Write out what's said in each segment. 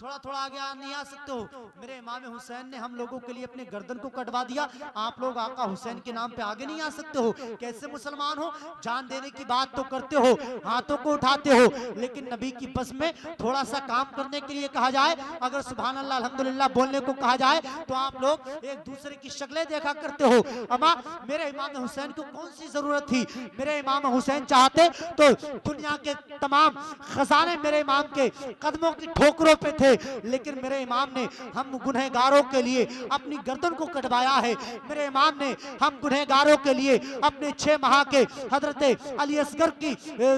थोड़ा थोड़ा आगे नहीं आ सकते हो। मेरे इमाम हुसैन ने हम लोगों के लिए अपने गर्दन को कटवा दिया, आप लोग आका हुसैन के नाम पे आगे नहीं आ सकते हो। कैसे मुसलमान हो? जान देने की बात तो करते हो, हाथों को उठाते हो, लेकिन नबी की बस में थोड़ा सा काम करने के लिए कहा जाए, अगर सुभान अल्लाह अल्हम्दुलिल्लाह बोलने को कहा जाए, तो आप लोग एक दूसरे की शक्लें देखा करते हो। अमा मेरे इमाम हुसैन को कौन सी जरूरत थी? मेरे इमाम हुसैन चाहते तो दुनिया के तमाम खजाने मेरे इमाम के कदमों की ठोकरों पे थे, लेकिन मेरे इमाम ने हम गुनहगारों के लिए अपनी गर्दन को कटवाया है। मेरे इमाम ने हम गुनहगारों के लिए अपने 6 माह के हजरत अली असगर की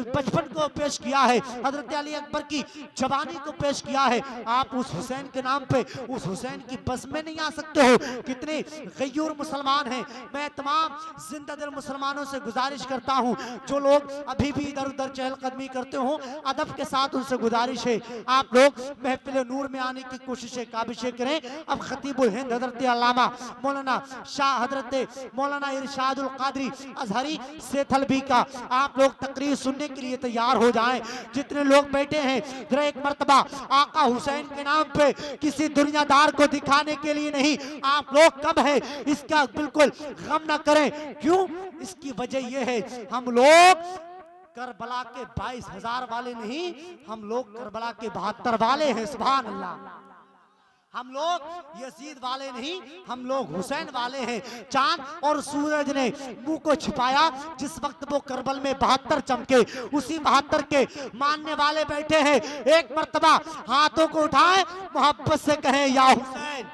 बचपन को पेश किया है, हजरत अली अकबर की जवानी को पेश किया है। आप उस हुसैन के नाम पे उस हुसैन की बस में नहीं आ सकते हो। कितने गयूर मुसलमान हैं। मैं तमाम जिंदा दिल मुसलमानों से गुजारिश करता हूं, जो लोग अभी भी इधर उधर चहलकदमी करते हो, अदब के साथ उनसे गुजारिश है, आप लोग महफिल नूर में आने की कोशिशें काबिशें करें। अब खतीबुल हिंद हजरत अल्लामा मौलाना शाह हजरत मौलाना इरशादुल कादरी अजहरी सेथलवी का आप लोग तकरीर सुनने के लिए तैयार हो जाएं। जितने लोग बैठे हैं, जरा एक मर्तबा आका हुसैन के नाम पे किसी दुनियादार को दिखाने के लिए नहीं, आप लोग कब है इसका बिल्कुल गम न करें। क्यों? इसकी वजह यह है, हम लोग करबला के 22,000 वाले नहीं, हम लोग करबला के 72 वाले हैं। सुभान अल्लाह। हम लोग यजीद वाले नहीं, हम लोग हुसैन वाले हैं। चांद और सूरज ने मुंह को छिपाया जिस वक्त वो करबल में 72 चमके, उसी 72 के मानने वाले बैठे हैं। एक मर्तबा हाथों को उठाएं, मोहब्बत से कहें या हुसैन।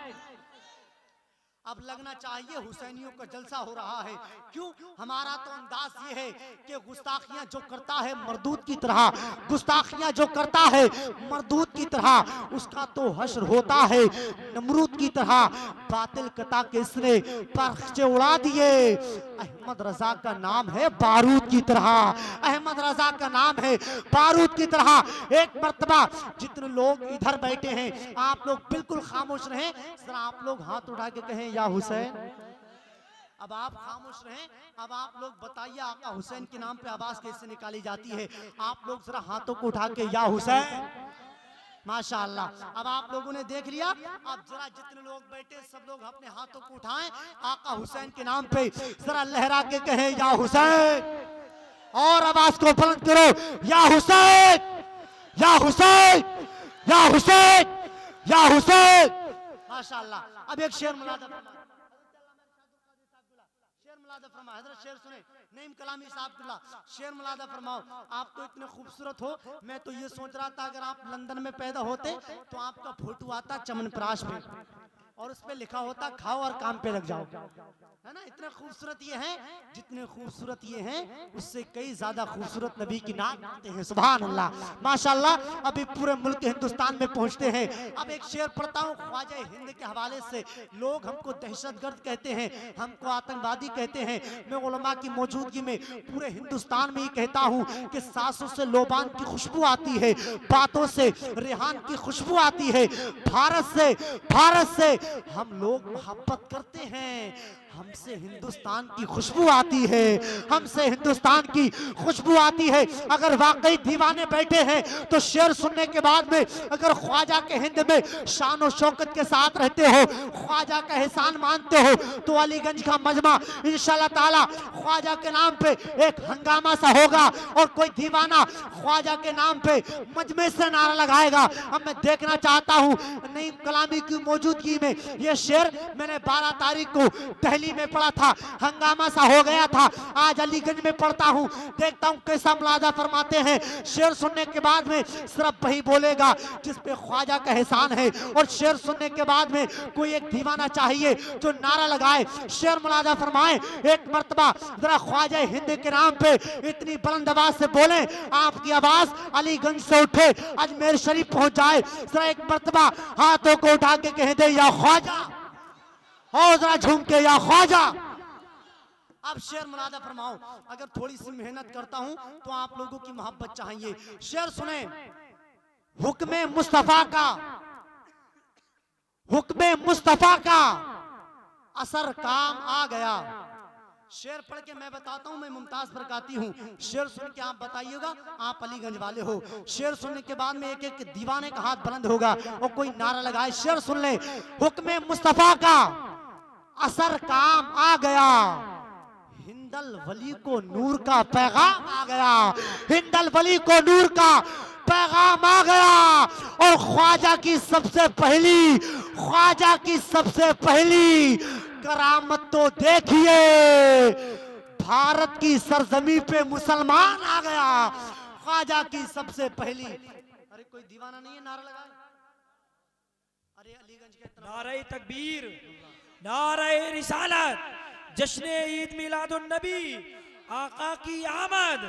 अब लगना चाहिए हुसैनियों का जलसा हो रहा है। क्यों? हमारा तो अंदाज ये है कि गुस्ताखियां जो करता है मरदूद की तरह, गुस्ताखियां जो करता है मरदूद की तरह, उसका तो हश्र होता है नमरूद की तरह। बातिल कता के इसने परखचे उड़ा दिए। अहमद रजा का नाम है बारूद की तरह, अहमद रजा का नाम है बारूद की तरह। एक मर्तबा जितने लोग इधर बैठे हैं, आप लोग बिल्कुल खामोश रहें। जरा आप लोग हाथ उठा के कहें या हुसैन। अब आप खामोश रहें। अब आप लोग बताइए आका हुसैन के नाम पे आवाज कैसे निकाली जाती है? आप लोग जरा हाथों को उठा के या हुसैन। माशाअल्लाह। अब आप लोगों ने देख लिया। अब जरा जितने लोग बैठे सब लोग अपने हाथों को उठाएं, आका हुसैन के नाम पे जरा लहरा के कहें या हुसैन, और आवाज को बुलंद करो, या हुसैन, या हुसैन, या हुसैन, या हुसैन। माशाअल्लाह। अब एक शेर मुलादा फरमाओ, हजरत शेर सुने, नईम कलामी साहब शेर मुलादा फरमाओ। आप तो इतने खूबसूरत हो, मैं तो ये सोच रहा था अगर आप लंदन में पैदा होते तो आपका फोटो आता चमनप्राश पे और उस पे लिखा होता खाओ और काम पे लग जाओ, है ना? इतने खूबसूरत ये हैं, जितने खूबसूरत ये हैं उससे कई ज्यादा खूबसूरत नबी की नात गाते हैं। सुभान अल्लाह, माशाअल्लाह। अभी पूरे मुल्क हिंदुस्तान में पहुंचते हैं। अब एक शेर पढ़ता हूँ ख्वाजा हिंद के हवाले से। लोग हमको दहशतगर्द कहते हैं, हमको आतंकवादी कहते हैं। मैं उलमा की मौजूदगी में पूरे हिंदुस्तान में ही कहता हूँ कि सांसों से लोबान की खुशबू आती है, बातों से रेहान की खुशबू आती है। भारत से हम लोग मोहब्बत करते हैं, हमसे हिंदुस्तान की खुशबू आती है, हमसे हिंदुस्तान की खुशबू आती है। अगर वाकई दीवाने बैठे हैं तो शेर सुनने के बाद में अगर ख्वाजा के हिंद में शान और शौकत के साथ रहते हो, ख्वाजा का एहसान मानते हो, तो अलीगंज का मजमा इंशाल्लाह ताला ख्वाजा के नाम पे एक हंगामा सा होगा और कोई दीवाना ख्वाजा के नाम पे मजमे से नारा लगाएगा। अब मैं देखना चाहता हूँ नईम कलामी की मौजूदगी में ये शेर मैंने 12 तारीख को दिल्ली में पढ़ा था, हंगामा सा हो गया था। आज अलीगंज में पढ़ता हूँ, देखता हूँ कैसा मुलादा फरमाते हैं। शेर सुनने के बाद में सिर्फ वही बोलेगा जिस पे ख्वाजा का एहसान है, और शेर सुनने के बाद में कोई एक दीवाना चाहिए जो नारा लगाए, शेर मुलादा फरमाए। एक मर्तबा जरा ख्वाजा हिंद के नाम पे इतनी बुलंद आवाज से बोले, आपकी आवाज अलीगंज से उठे, अजमेर शरीफ पहुंच जाए। जरा एक मर्तबा हाथों को उठा के कह दे या ख्वाजा, और जरा झूम के या ख्वाजा। अब शेर मुलादा फरमाओ। अगर थोड़ी सी मेहनत करता हूं तो आप लोगों की मोहब्बत चाहिए। शेर सुने, हुक्मे मुस्तफा का, हुक्मे मुस्तफा का असर काम आ गया। शेर पढ़ के मैं बताता हूँ, मैं मुमताज बरकाती हूँ। शेर सुन के आप बताइएगा, आप अलीगंज वाले हो। शेर सुनने के बाद में एक एक दीवाने का हाथ बुलंद होगा और कोई नारा लगाए। शेर सुन ले। हुक्म मुस्तफा का असर काम आ गया, हिंदल वली को नूर का पैगाम आ गया, हिंदल वली को नूर का पैगाम आ गया। और ख्वाजा की सबसे पहली, ख्वाजा की सबसे पहली करामत तो देखिए, भारत की सरजमी पे मुसलमान आ गया। ख्वाजा की सबसे पहली। अरे कोई दीवाना नहीं है, नारा लगाए। अरे अलीगंज के नारे तकबीर, नारे रिसालत, जश्न ईद मिलादुन नबी, आका की आमद,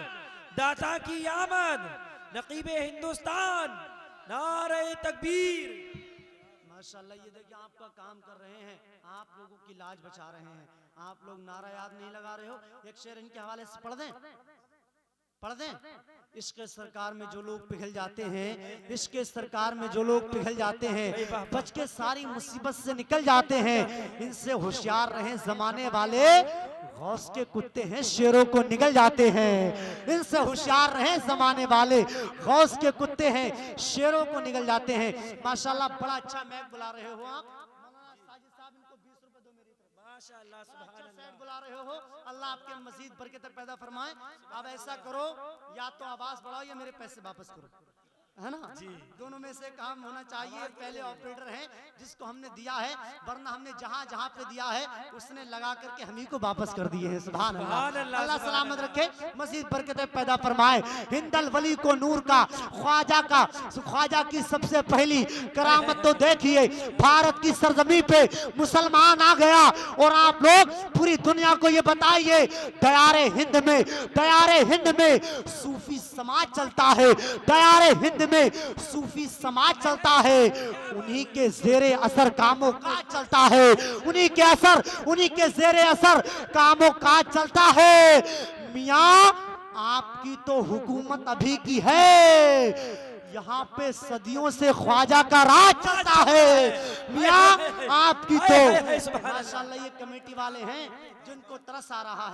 दाता की आमद, नकीबे हिंदुस्तान, नारे तकबीर। माशाल्लाह, ये देखिए आपका काम कर रहे हैं, आप लोगों की लाज बचा रहे हैं। आप लोग नारा याद नहीं लगा रहे हो। एक शेर इनके हवाले से पढ़ दें, पढ़ दें। इश्क सरकार में जो लोग पिघल जाते हैं, इश्क सरकार में जो लोग पिघल जाते हैं, बच के सारी मुसीबत से निकल जाते हैं। इनसे होशियार रहें जमाने वाले, गौस के कुत्ते हैं शेरों को निगल जाते हैं। इनसे होशियार रहें जमाने वाले, गौस के कुत्ते हैं शेरों को निगल जाते हैं। माशाल्लाह, बड़ा अच्छा मैच बुला रहे हो आप। साजिद साहब, इनको 20 रुपए दो मेरी तरफ। माशाअल्लाह, सुभान अल्लाह। बुला रहे हो, अल्लाह आपके मजीद बरकत पैदा फरमाए। अब ऐसा करो, या तो आवाज बढ़ाओ या मेरे पैसे वापस करो, है ना जी। दोनों में से काम होना चाहिए। पहले ऑपरेटर हैं जिसको हमने दिया है, वरना हमने जहां जहां पे दिया है उसने लगा करके हम ही को वापस कर दिए हैं। सुभान अल्लाह, अल्लाह सलामत रखे, मजीद बरकत पैदा फरमाए। हिंदल वली को नूर का, ख्वाजा का, ख्वाजा की सबसे पहली करामत तो देखिए, भारत की सरजमी पे मुसलमान आ गया। और आप लोग पूरी दुनिया को ये बताइए, दयारे हिंद में, दयारे हिंद में सूफी समाज चलता है, दयारे हिंद में सूफी समाज चलता है। उन्हीं के ज़ेरे असर कामों काज चलता है, उन्हीं के असर, उन्हीं के ज़ेरे असर कामों काज चलता है। मियाँ आपकी तो हुकूमत अभी की है, यहाँ पे सदियों से ख्वाजा का राज चलता है। मियाँ आपकी तो, माशाल्लाह ये कमेटी वाले हैं जिनको तरस आ रहा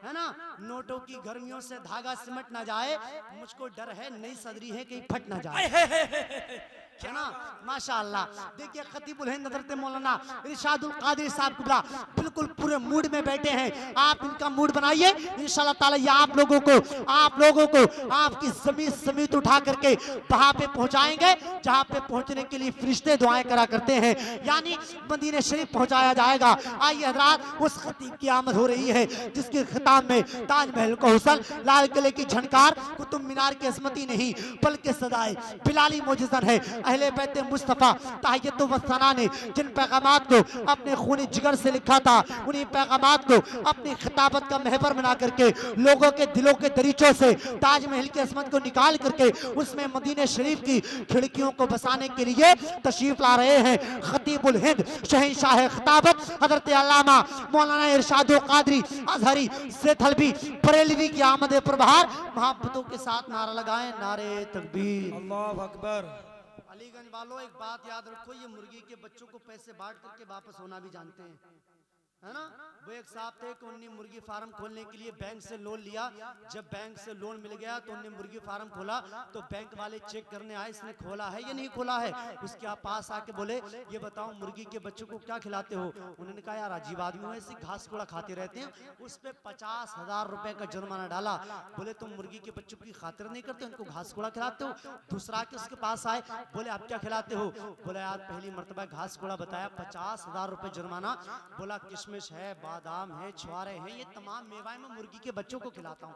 है ना। नोटों की गर्मियों से धागा सिमट ना जाए, मुझको डर है नई सदरी है कहीं फट ना जाए, है ना। माशाअल्लाह, देखिए खतीबुल हिंद हज़रत मौलाना इरशादुल कादिर साहब कुबरा बिल्कुल पूरे मूड में बैठे हैं। आप इनका मूड बनाइए, इंशाल्लाह ताला ये आप लोगों को आपकी ज़मीन समीत उठा करके वहां पे पहुंचाएंगे जहां पे पहुंचने के लिए फरिश्ते दुआएं करा करते हैं, यानी मदीने शरीफ पहुंचाया जाएगा। आइए हज़रात, उस खतीब की आमद हो रही है जिसके खिताब में ताजमहल का हुस्न, लाल किले की झनकार, कुतुब मीनार की अज़मती नहीं बल्कि सदाए बिलाली मोजिज़न है। अहले बैत मुस्तफ़ा ताहियत व सना ने जिन पैगामात को अपने खूनी जिगर से लिखा था, उन्हीं पैगामात को अपनी खिताबत का महवर बना करके लोगों के दिलों के दरीचों से ताजमहल की अज़मत को निकाल करके उसमें मदीने शरीफ की खिड़कियों को बसाने के लिए तशरीफ ला रहे हैं खतीबुल हिंद शहंशाह खिताबत हज़रत अल्लामा मौलाना इरशादुल कादरी अज़हरी सेठलवी बरेलवी की आमद प्रबहार मोहब्बतों के साथ नारा लगाएं, नारे तकबीर, अल्लाहु अकबर। अलीगंज वालों एक बात याद रखो, ये मुर्गी के बच्चों को पैसे बांट करके वापस होना भी जानते हैं, है ना। वो एक साहब थे कि उन्होंने मुर्गी फार्म खोलने के लिए बैंक से लोन लिया। जब बैंक से लोन मिल गया तो उन्होंने मुर्गी फार्म खोला, तो बैंक वाले चेक करने आए इसने खोला है या नहीं खोला है। उसके पास आके बोले, ये बताओ मुर्गी के बच्चों को क्या खिलाते हो। उन्होंने कहा यार अजीब आदमी हो, ऐसे घास कूड़ा खाते रहते हैं। उस पर 50,000 रुपए का जुर्माना डाला। बोले तुम मुर्गी के बच्चों की खातिर नहीं करते, उनको घास कूड़ा खिलाते हो। दूसरा के उसके पास आए, बोले आप क्या खिलाते हो। बोला यार पहली मरतबा घास कूड़ा बताया, 50,000 रुपए जुर्माना। बोला किशमिश है, बादाम है, छुआरे हैं, ये तमाम मेवाएं मैं मुर्गी के बच्चों को खिलाता हूँ।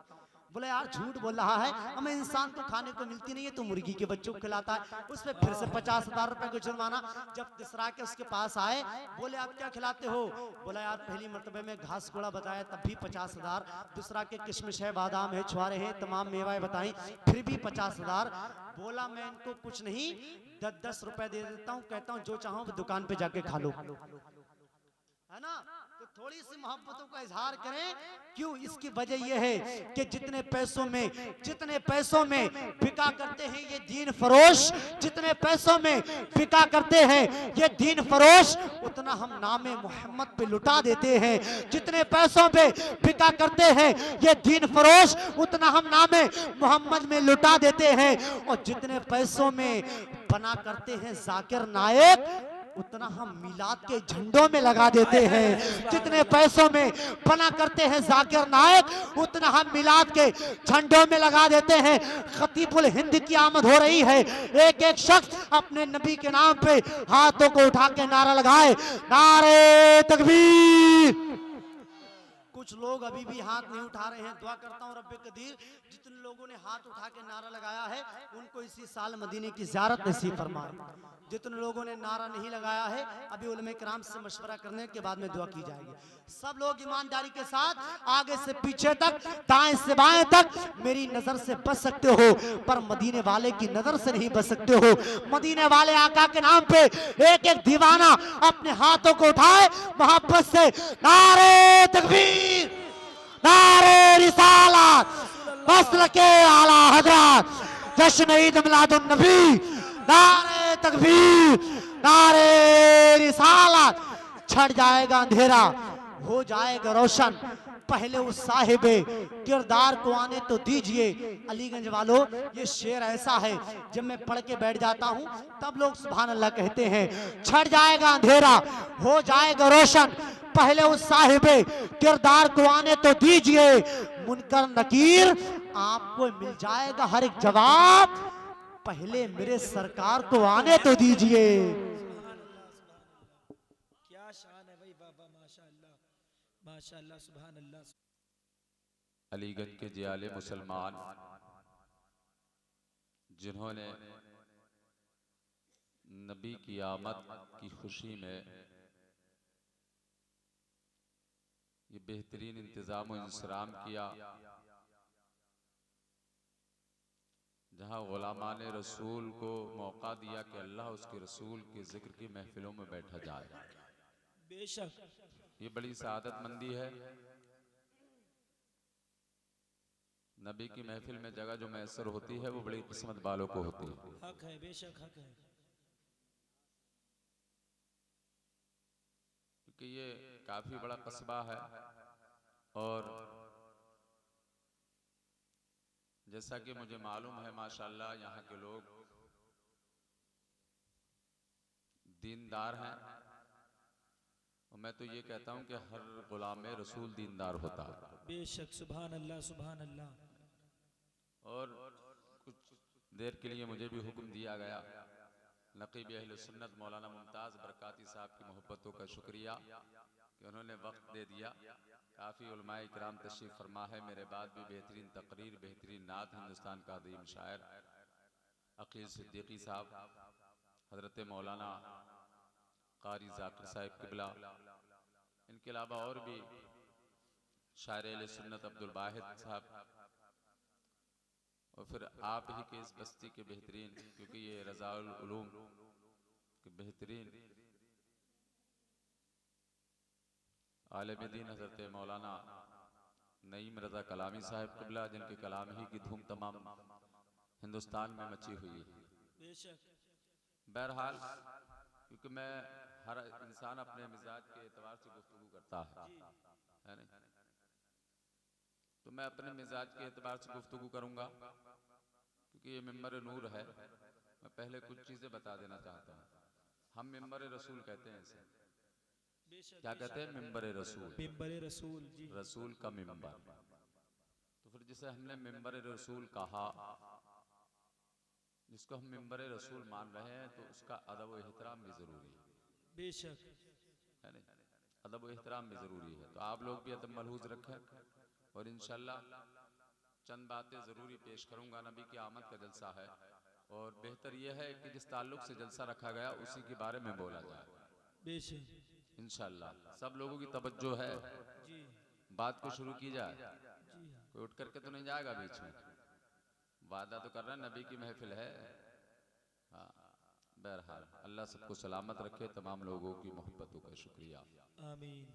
बोले यार झूठ बोल रहा है, हमें इंसान को खाने को मिलती नहीं है तो मुर्गी के बच्चों को खिलाता है। उस पर फिर से 50,000 रुपए को जुर्माना। जब तीसरा के उसके पास आए, बोले आप क्या खिलाते हो। बोला यार पहली मरतबे में घास कूड़ा बताया तब भी 50,000, दूसरा के किशमिश है, बादाम है, छुआरे हैं, तमाम मेवाएं बताई, फिर भी 50,000। बोला मैं इनको कुछ नहीं 10-10 रुपए दे देता हूँ, कहता हूँ जो चाहो दुकान पे जाके खा लो, है ना। तो थोड़ी सी मोहब्बतों का इजहार करें। क्यों? इसकी वजह यह है कि जितने पैसों में बिका करते हैं ये दीन फरोश, जितने पैसों में बिका करते हैं ये दीन फरोश, उतना हम नामे मोहम्मद पे लुटा देते हैं। जितने पैसों पे बिका करते हैं ये दीन फरोश, उतना हम नामे मोहम्मद में लुटा देते हैं। और जितने पैसों में बना करते हैं जाकिर नायक, उतना हम मिलाद के झंडों में लगा देते हैं। जितने पैसों में बना करते हैं जाकिर नायक, उतना हम मिलाद के झंडों में लगा देते हैं। खतीबुल हिंद की आमद हो रही है। एक एक शख्स अपने नबी के नाम पे हाथों को उठा के नारा लगाए, नारे तकबीर। कुछ लोग अभी भी हाथ नहीं उठा रहे हैं। दुआ करता हूँ रब्बे कदीर जितने लोगों ने हाथ उठा के नारा लगाया है उनको इसी साल मदीने की ज़ियारत नसीब फरमाए। जितने लोगों ने नारा नहीं लगाया है अभी उलमा किराम से मशवरा करने के बाद में दुआ की जाएगी। सब लोग ईमानदारी के साथ आगे से पीछे तक, दाएं से बाएं तक मेरी नजर से बच सकते हो, पर मदीने वाले की नजर से नहीं बच सकते हो। मदीने वाले आका के नाम पे एक एक दीवाना अपने हाथों को उठाए मोहब्बत से, नारे तकबीर, नारे रिसालत, मसल के आला हजरत, जश्न ईद मिलादुन नबी, नारे तकबीर, नारे रिसालत। छट जाएगा अंधेरा, हो जाएगा रोशन, पहले उस साहिबे किरदार को आने तो दीजिए। अलीगंज वालों, ये शेर ऐसा है जब मैं पढ़ के बैठ जाता हूँ तब लोग सुभान अल्लाह कहते हैं। छट जाएगा अंधेरा, हो जाएगा रोशन, पहले उस साहिबे किरदार को आने तो दीजिए। मुनकर नकीर आपको मिल जाएगा हर एक जवाब, पहले मेरे सरकार को आने तो दीजिए। क्या शान है भाई बाबा, माशाअल्लाह माशाअल्लाह, सुभान अल्लाह। अलीगंज के जियाले मुसलमान जिन्होंने नबी की आमद की खुशी में ये बेहतरीन इंतजाम और इंसराम किया, जहां गुलामान रसूल को मौका दिया कि अल्लाह उसके रसूल के जिक्र की महफिलों में बैठा जाए। बेशक ये बड़ी सआदत मंदी है। नबी की महफिल में जगह जो मैसर होती है वो बड़ी किस्मत वालों को होती है। हक है, बेशक हक है। क्योंकि ये काफी बड़ा कस्बा है और जैसा कि मुझे मालूम है माशाल्लाह यहाँ के लोग दीनदार हैं, और मैं तो ये कहता हूँ कि हर गुलाम रसूल दीनदार होता है। बेशक, सुभान अल्लाह सुभान अल्लाह। और कुछ देर के लिए मुझे भी हुक्म दिया गया, नकीब अहले सुन्नत मौलाना मुमताज़ बरकाती साहब की मोहब्बतों का शुक्रिया कि उन्होंने वक्त दे दिया। काफ़ी उलमाए इकराम तशरीफ़ फरमा है, मेरे बाद भी बेहतरीन तकरीर, बेहतरीन नात हिंदुस्तान का अदीम शायर अकील सिद्दीकी साहब, हज़रत मौलाना कारी ज़ाकिर साहिब किबला, इनके अलावा और भी शायर अहले सुन्नत अब्दुल वाहिद साहब, और फिर आप ही के इस बस्ती के बेहतरीन, क्योंकि ये रज़ाउल उलूम के बेहतरीन आलिम दीन हज़रत मौलाना नईम रज़ा कलामी साहिब किबला, जिनके कलाम ही की धूम तमाम हिंदुस्तान में मची हुई है। बेशक। बहरहाल, क्योंकि मैं हर इंसान अपने मिजाज के एतबार से गुफ्तगू करता है नहीं, तो मैं अपने मिजाज के एतबार से गुफ्तगू करूंगा, क्योंकि ये मिंबर नूर है। मैं पहले कुछ चीजें बता देना चाहता हूँ। हम मिंबर रसूल कहते हैं इसे, क्या कहते हैं? मिंबर रसूल, मिंबर रसूल जी, रसूल का मिंबर। तो फिर जिसे हमने मिंबर रसूल कहा, जिसको हम मिंबर रसूल मान रहे हैं, तो उसका अदब व एहतराम भी जरूरी है। बेशक है नहीं, अदब व एहतराम भी जरूरी है। तो आप लोग भी अदब मलहूज रखें, और इंशाल्लाह चंद बातें जरूरी पेश करूंगा। नबी की आमद का जलसा है, और बेहतर यह है कि जिस ताल्लुक से जलसा रखा गया उसी के बारे में बोला जाए। बेशक इंशाल्लाह सब लोगों की तवज्जो है, जी बात को शुरू की जाए। जी हाँ। कोई उठ करके तो नहीं जाएगा बीच में, वादा तो कर रहा है, नबी की महफिल है। हाँ, बहरहाल अल्लाह सबको सलामत रखे, तमाम लोगों की मोहब्बतों का शुक्रिया। आमीन।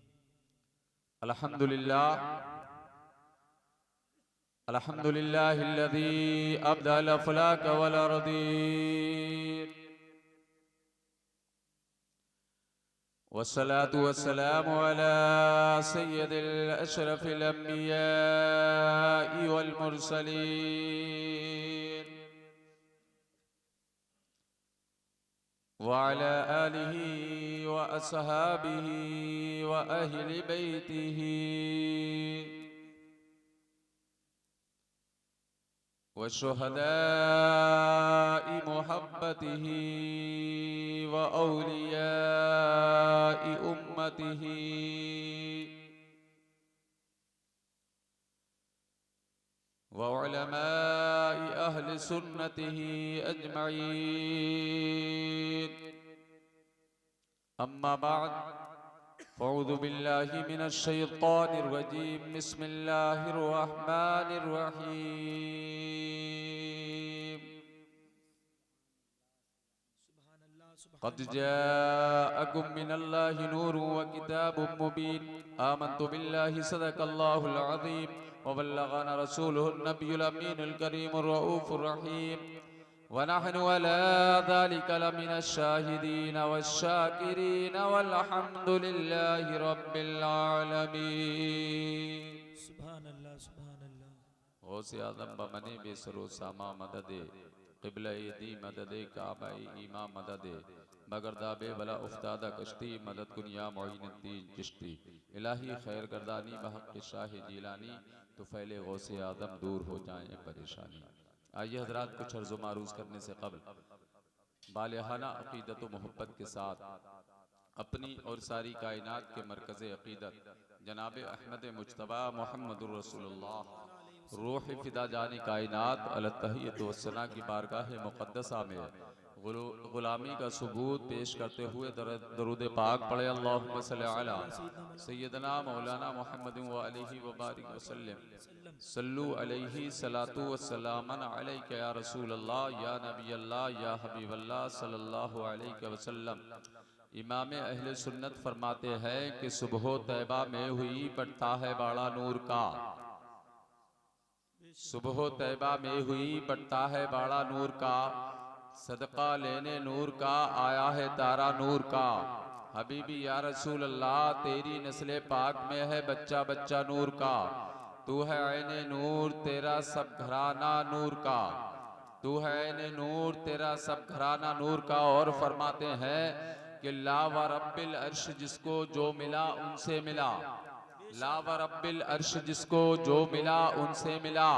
अल्हम्दुलिल्लाह अल्हम्दुलिल्लाहिल्लज़ी अब्दल अफ़लाक वल अर्दीन वस्सलातु वस्सलामु अला सय्यदिल अशरफिल अंबिया'i वल मुरसलीन व अला आलिहि व अस्हाबिहि व अहलि बैतिहि व शुहदा'i मुहब्बतिहि व औलिया'i उम्मतिहि व उलमा'i अहलि सुन्नतिहि अजमईन। अम्मा बाद फ़अऊज़ु बिल्लाहि मिनश शैतानिर रजीम। बिस्मिल्लाहिर रहमानिर रहीम। सुभान अल्लाह, क़द सुभान जाअकुम मिनल्लाहि नूरुन व किताबुम मुबीन। आमन्तु बिल्लाहि सदक़ल्लाहुल अज़ीम व बल्लगना रसूलुहुन नबियुल अमीनुल करीमुर रऊफ़ुर रहीम व नहनु अला ज़ालिका लमिनश शाहिदीन वश्शाकिरीन वल्हम्दुलिल्लाहि रब्बिल आलमीन। सुभान अल्लाह, सुभान अल्लाह। गौसे आज़म बमने बेसरो सामा मददे क़िबला दी मददे काबाई ईमा मददे बगरदाबे बला उफ्तादा कश्ती मदद कुनिया मोइनुद्दीन चिश्ती। इलाही खैर गर्दानी बहक़ शाह जीलानी तो फैले गौसे आज़म दूर हो जाए परेशानी। आइए हज़रात, कुछ अर्ज़ मारूज़ करने से क़ब्ल बालिहाना अक़ीदत व मोहब्बत के साथ अपनी और सारी कायनात के मरकज़ अक़ीदत जनाब अहमद मुज्तबा मुहम्मदुर रसूलुल्लाह रूह फ़िदा जाने कायनात अलतहियत वस्सना की बारगाह मुक़द्दसा में ग़ुलामी का सबूत पेश करते हुए दरूद पाक पढ़े। अल्लाहुम्मा सल्लि अला सय्यदना मौलाना मुहम्मद व आलिहि व बारिक वसल्लम। सल्लु अलैहि सलातु वस्सलामन अलैका या रसूल अल्लाह या नबी अल्लाह या हबीब अल्लाह सल्लल्लाहु अलैहि वसल्लम। इमाम अहले सुन्नत फरमाते हैं कि सुबह तैबा में हुई बढ़ता है बाड़ा नूर का। सुबह तैबा में हुई बढ़ता है बाड़ा नूर का, सदका लेने नूर का आया है तारा नूर का। हबीबी या रसूल अल्लाह तेरी नस्ल पाक में है बच्चा बच्चा नूर का। तू है ऐने नूर तेरा सब घराना नूर का। तू है ऐने नूर तेरा सब घराना नूर का। और फरमाते हैं कि ला व रब्बिल अर्श जिसको जो मिला उनसे मिला। ला व रब्बिल अर्श जिसको जो मिला उनसे मिला।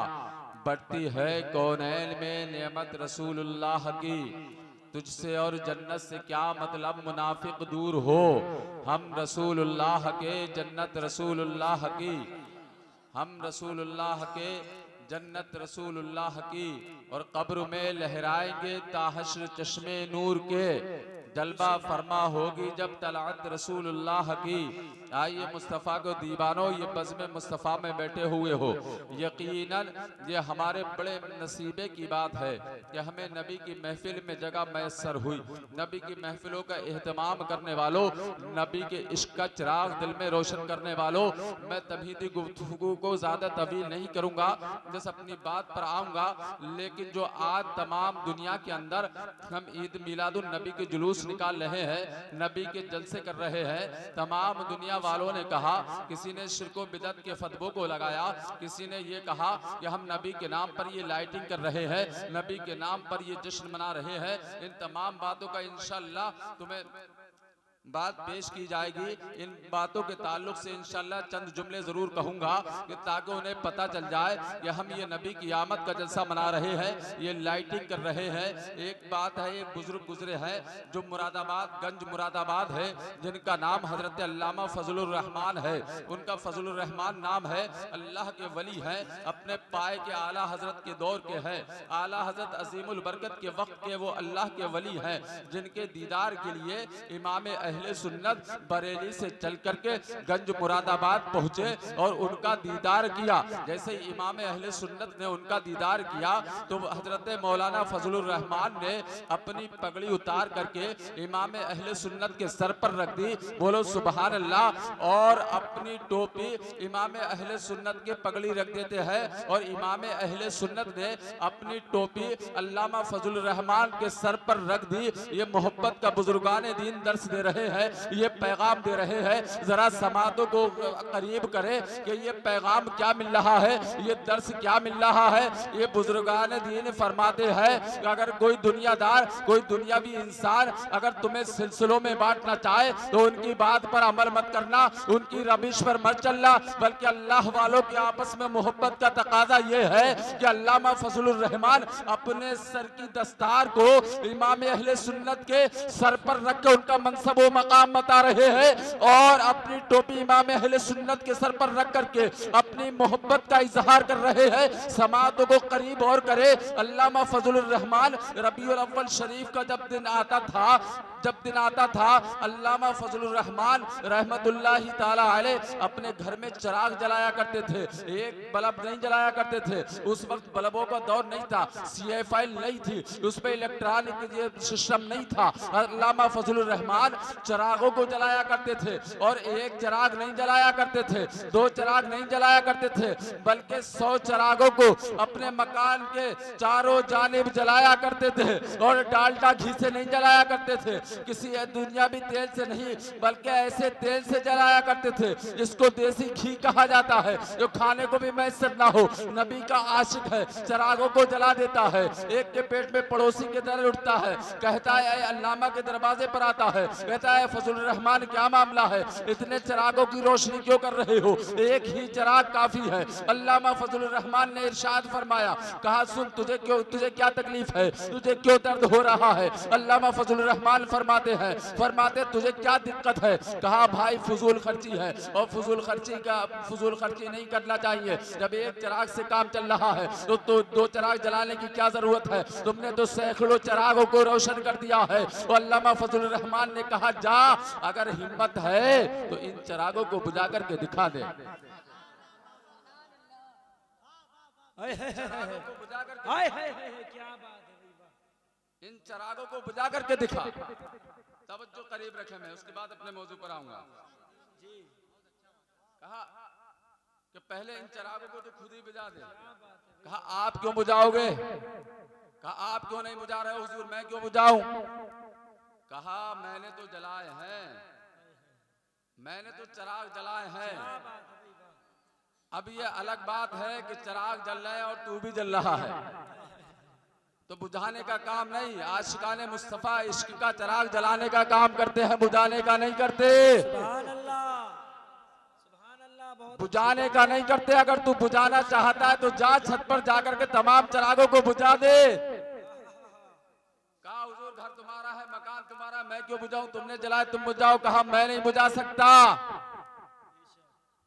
बढ़ती है कौनैन में नेमत रसूलुल्लाह की। तुझसे और जन्नत से क्या मतलब मुनाफिक दूर हो। हम रसूलुल्लाह के जन्नत रसूलुल्लाह की। हम रसूलुल्लाह के जन्नत रसूलुल्लाह की। और कब्र में लहराएंगे ताहश्र चश्मे नूर के। जलवा फरमा होगी जब तलअत रसूलुल्लाह की। आइए मुस्तफ़ा को दीवानो, ये बज़्म मुस्तफ़ा में बैठे हुए हो, यकीनन ये हमारे बड़े नसीबे की बात है कि हमें नबी की महफिल में जगह मैसर हुई। नबी की महफिलों का एहतमाम करने वालों, नबी के इश्क का चिराग दिल में रोशन करने वालों, मैं तमहीदी गुफ्तगू को ज़्यादा तवील नहीं करूँगा, बस अपनी बात पर आऊँगा। लेकिन जो आज तमाम दुनिया के अंदर हम ईद मिलादुन नबी के जुलूस निकाल रहे हैं, नबी के जलसे कर रहे हैं, तमाम दुनिया वालों ने कहा, किसी ने शिर्को बिदअत के फतवों को लगाया, किसी ने ये कहा कि हम नबी के नाम पर ये लाइटिंग कर रहे हैं, नबी के नाम पर ये जश्न मना रहे हैं। इन तमाम बातों का इंशाअल्लाह तुम्हें बात पेश की जाएगी। इन बातों के ताल्लुक से इंशाअल्लाह चंद जुमले जरूर कहूंगा कि ताकि उन्हें पता चल जाए कि हम ये नबी की आमद का जलसा मना रहे हैं, ये लाइटिंग कर रहे हैं। एक बात है, एक बुजुर्ग गुजरे हैं जो मुरादाबाद गंज मुरादाबाद है, जिनका नाम हजरत अल्लामा फजलुर रहमान है। उनका फजलुर रहमान नाम है, अल्लाह के वली हैं, अपने पाए के आला हजरत के दौर के हैं, आला हजरत अजीमुल बरकत के वक्त के वो अल्लाह के वली हैं, जिनके दीदार के लिए इमाम अहले सुन्नत बरेली से चल करके गंज मुरादाबाद पहुंचे और उनका दीदार किया। जैसे इमाम अहले सुन्नत ने उनका दीदार किया तो हजरत मौलाना फजलुर रहमान ने अपनी पगड़ी उतार करके इमाम अहले सुन्नत के सर पर रख दी, बोलो सुभान अल्लाह। और अपनी टोपी इमाम अहले सुन्नत के पगड़ी रख देते हैं और इमाम अहले सुन्नत ने अपनी टोपी अल्लामा फजलुर रहमान के सर पर रख दी। ये मोहब्बत का बुजुर्गान दीन दर्श दे रहे हैं, ये पैगाम दे रहे हैं। जरा समातों को करीब करें कि ये पैगाम क्या मिल रहा है, ये दर्श क्या मिल रहा है। ये बुजुर्गान दीन फरमाते हैं कि अगर कोई दुनियादार, कोई दुनियावी इंसान अगर तुम्हें सिलसिलों में बांटना चाहे तो उनकी बात पर अमल मत करना, उनकी रविश पर मत चलना, बल्कि अल्लाह वालों के आपस में मोहब्बत का तकाजा ये है कि अल्लामा फजलुर रहमान अपने सर की दस्तार को इमाम अहले सुन्नत के सर पर रख के उनका मनसब व मकाम बता रहे हैं और अपनी टोपी इमाम अहले सुन्नत के सर पर रख करके अपनी मोहब्बत का इजहार कर रहे हैं। समातों को करीब और करे। अल्लामा फजलुर रहमान रबीउल अव्वल शरीफ का जब दिन आता था अल्लामा फजलुर रहमान रहमतुल्लाहि ताला अलैह अपने घर में चिराग जलाया करते थे। एक बल्ब नहीं जलाया करते थे, उस वक्त बल्बों का दौर नहीं था, CFL नहीं थी, उस पे इलेक्ट्रॉनिक सिस्टम नहीं था। अल्लामा फजलुर रहमान चिरागों को जलाया करते थे और एक चिराग नहीं जलाया करते थे, 2 चिराग नहीं जलाया करते थे, बल्कि 100 चिरागों को अपने मकान के चारों जानिब जलाया करते थे और डालडा घी से नहीं जलाया करते थे, किसी दुनियावी तेल से नहीं, बल्कि ऐसे तेल से जलाया करते थे जिसको देसी घी कहा जाता है, जो खाने को भी मैसर ना हो। नबी का आशिक है, चिरागों को जला देता है। एक के पेट में पड़ोसी के दर्द उठता है, कहता है अल्लामा के दरवाजे पर आता है, कहता है फजलुर रहमान क्या मामला है, इतने चिरागों की रोशनी क्यों कर रहे हो, एक ही चिराग काफी है। अल्लामा फजलुर रहमान ने इरशाद फरमाया, कहा सुन तुझे क्या तकलीफ है, तुझे क्यों दर्द हो रहा है। अल्लामा फजलुर रहमान फरमाते तुझे क्या दिक्कत है। कहा भाई फजूल खर्ची है और फजूल खर्ची नहीं करना चाहिए। जब एक चिराग से काम चल रहा है तो 2 चिराग जलाने की क्या जरूरत है, तुमने तो सैकड़ों चिरागों को रोशन कर दिया है। तो अल्लामा फजलुर रहमान ने कहा जा, अगर हिम्मत है तो इन चिरागों को बुझा करके दिखा दे। क्या बात है, इन चिरागों को बुझा करके दिखा। तवज्जो करीब रखे, मैं उसके बाद अपने मौजू पर आऊंगा। कहा कि पहले इन चिरागों को तो खुद ही बुझा दे। कहा आप क्यों बुझाओगे, कहा आप क्यों नहीं बुझा रहे हो हुजूर, मैं क्यों बुझाऊं। कहा मैंने तो जलाए हैं, मैंने तो चिराग जलाए हैं। अब ये अलग बात है कि चिराग जल रहे हैं और तू भी जल रहा है, तो बुझाने का काम नहीं। आशिकाने मुस्तफा इश्क का चिराग जलाने का काम करते हैं, बुझाने का नहीं करते, बुझाने का नहीं करते। अगर तू बुझाना चाहता है तो जा छत पर जाकर के तमाम चिरागों को बुझा दे। कहा हुजूर घर तुम्हारा है, मकान तुम्हारा, मैं क्यों बुझाऊं, तुमने जलाए तुम बुझाओ। कहा मैं नहीं बुझा सकता।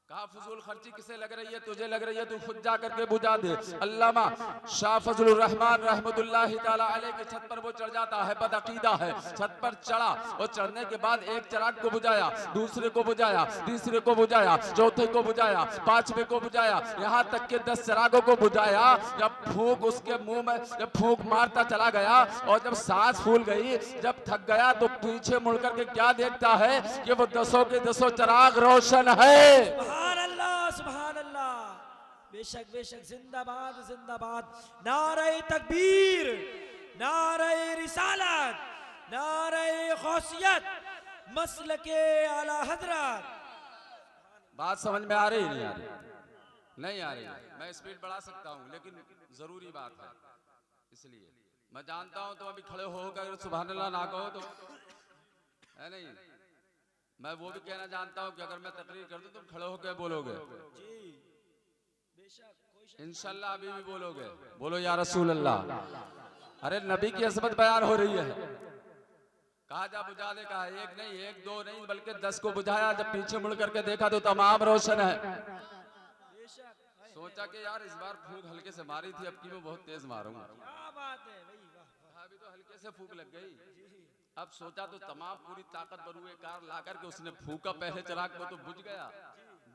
कहा फजूल खर्ची किसे लग रही है, तुझे लग रही है, तू खुद जा करके बुझा दे। अल्लामा शाह फजलुर रहमान रहमतुल्लाहि ताला अलैह के छत पर वो चढ़ जाता है, बदअकीदा है। छत पर चढ़ा और चढ़ने के बाद एक चिराग को बुझाया, दूसरे को बुझाया, तीसरे को बुझाया, चौथे को बुझाया, 5वें को बुझाया, यहाँ तक के 10 चिरागों को बुझाया। जब फूंक उसके मुंह में जब फूंक मारता चला गया और जब सांस फूल गई, जब थक गया तो पीछे मुड़ करके क्या देखता है कि वो 10 के 10 चिराग रोशन है। सुभान अल्लाह, बेशक बेशक, जिंदाबाद जिंदाबाद, नारे तकबीर, नारे रिसालत, नारे गौसियत, मसलके आला हजरत। बात समझ में आ रही नहीं आ रही? नहीं आ रही। मैं स्पीड बढ़ा सकता हूँ लेकिन जरूरी बात है, इसलिए मैं जानता हूँ तुम अभी खड़े होकर सुभान अल्लाह ना कहो तो है नहीं। मैं वो भी कहना जानता हूँ कि अगर मैं तकरीर कर दूं तुम खड़े होकर बोलोगे, इंशाल्लाह अभी भी बोलोगे, बोलो या रसूल अल्लाह। अरे नबी की अज़मत बयान हो रही है। कहा जा बुझा दे, कहा एक नहीं, 1 2 नहीं, बल्कि 10 को बुझाया। जब पीछे मुड़ करके देखा तो तमाम रोशन है। सोचा कि यार इस बार फूंक हल्के से मारी थी, अब की मैं बहुत तेज मारूंगा। क्या बात है भाई, अभी तो हल्के से फूंक लग गई। अब सोचा तो तमाम पूरी ताकत बरूए कार ला करके उसने फूका पहले चिराग को तो बुझ गया,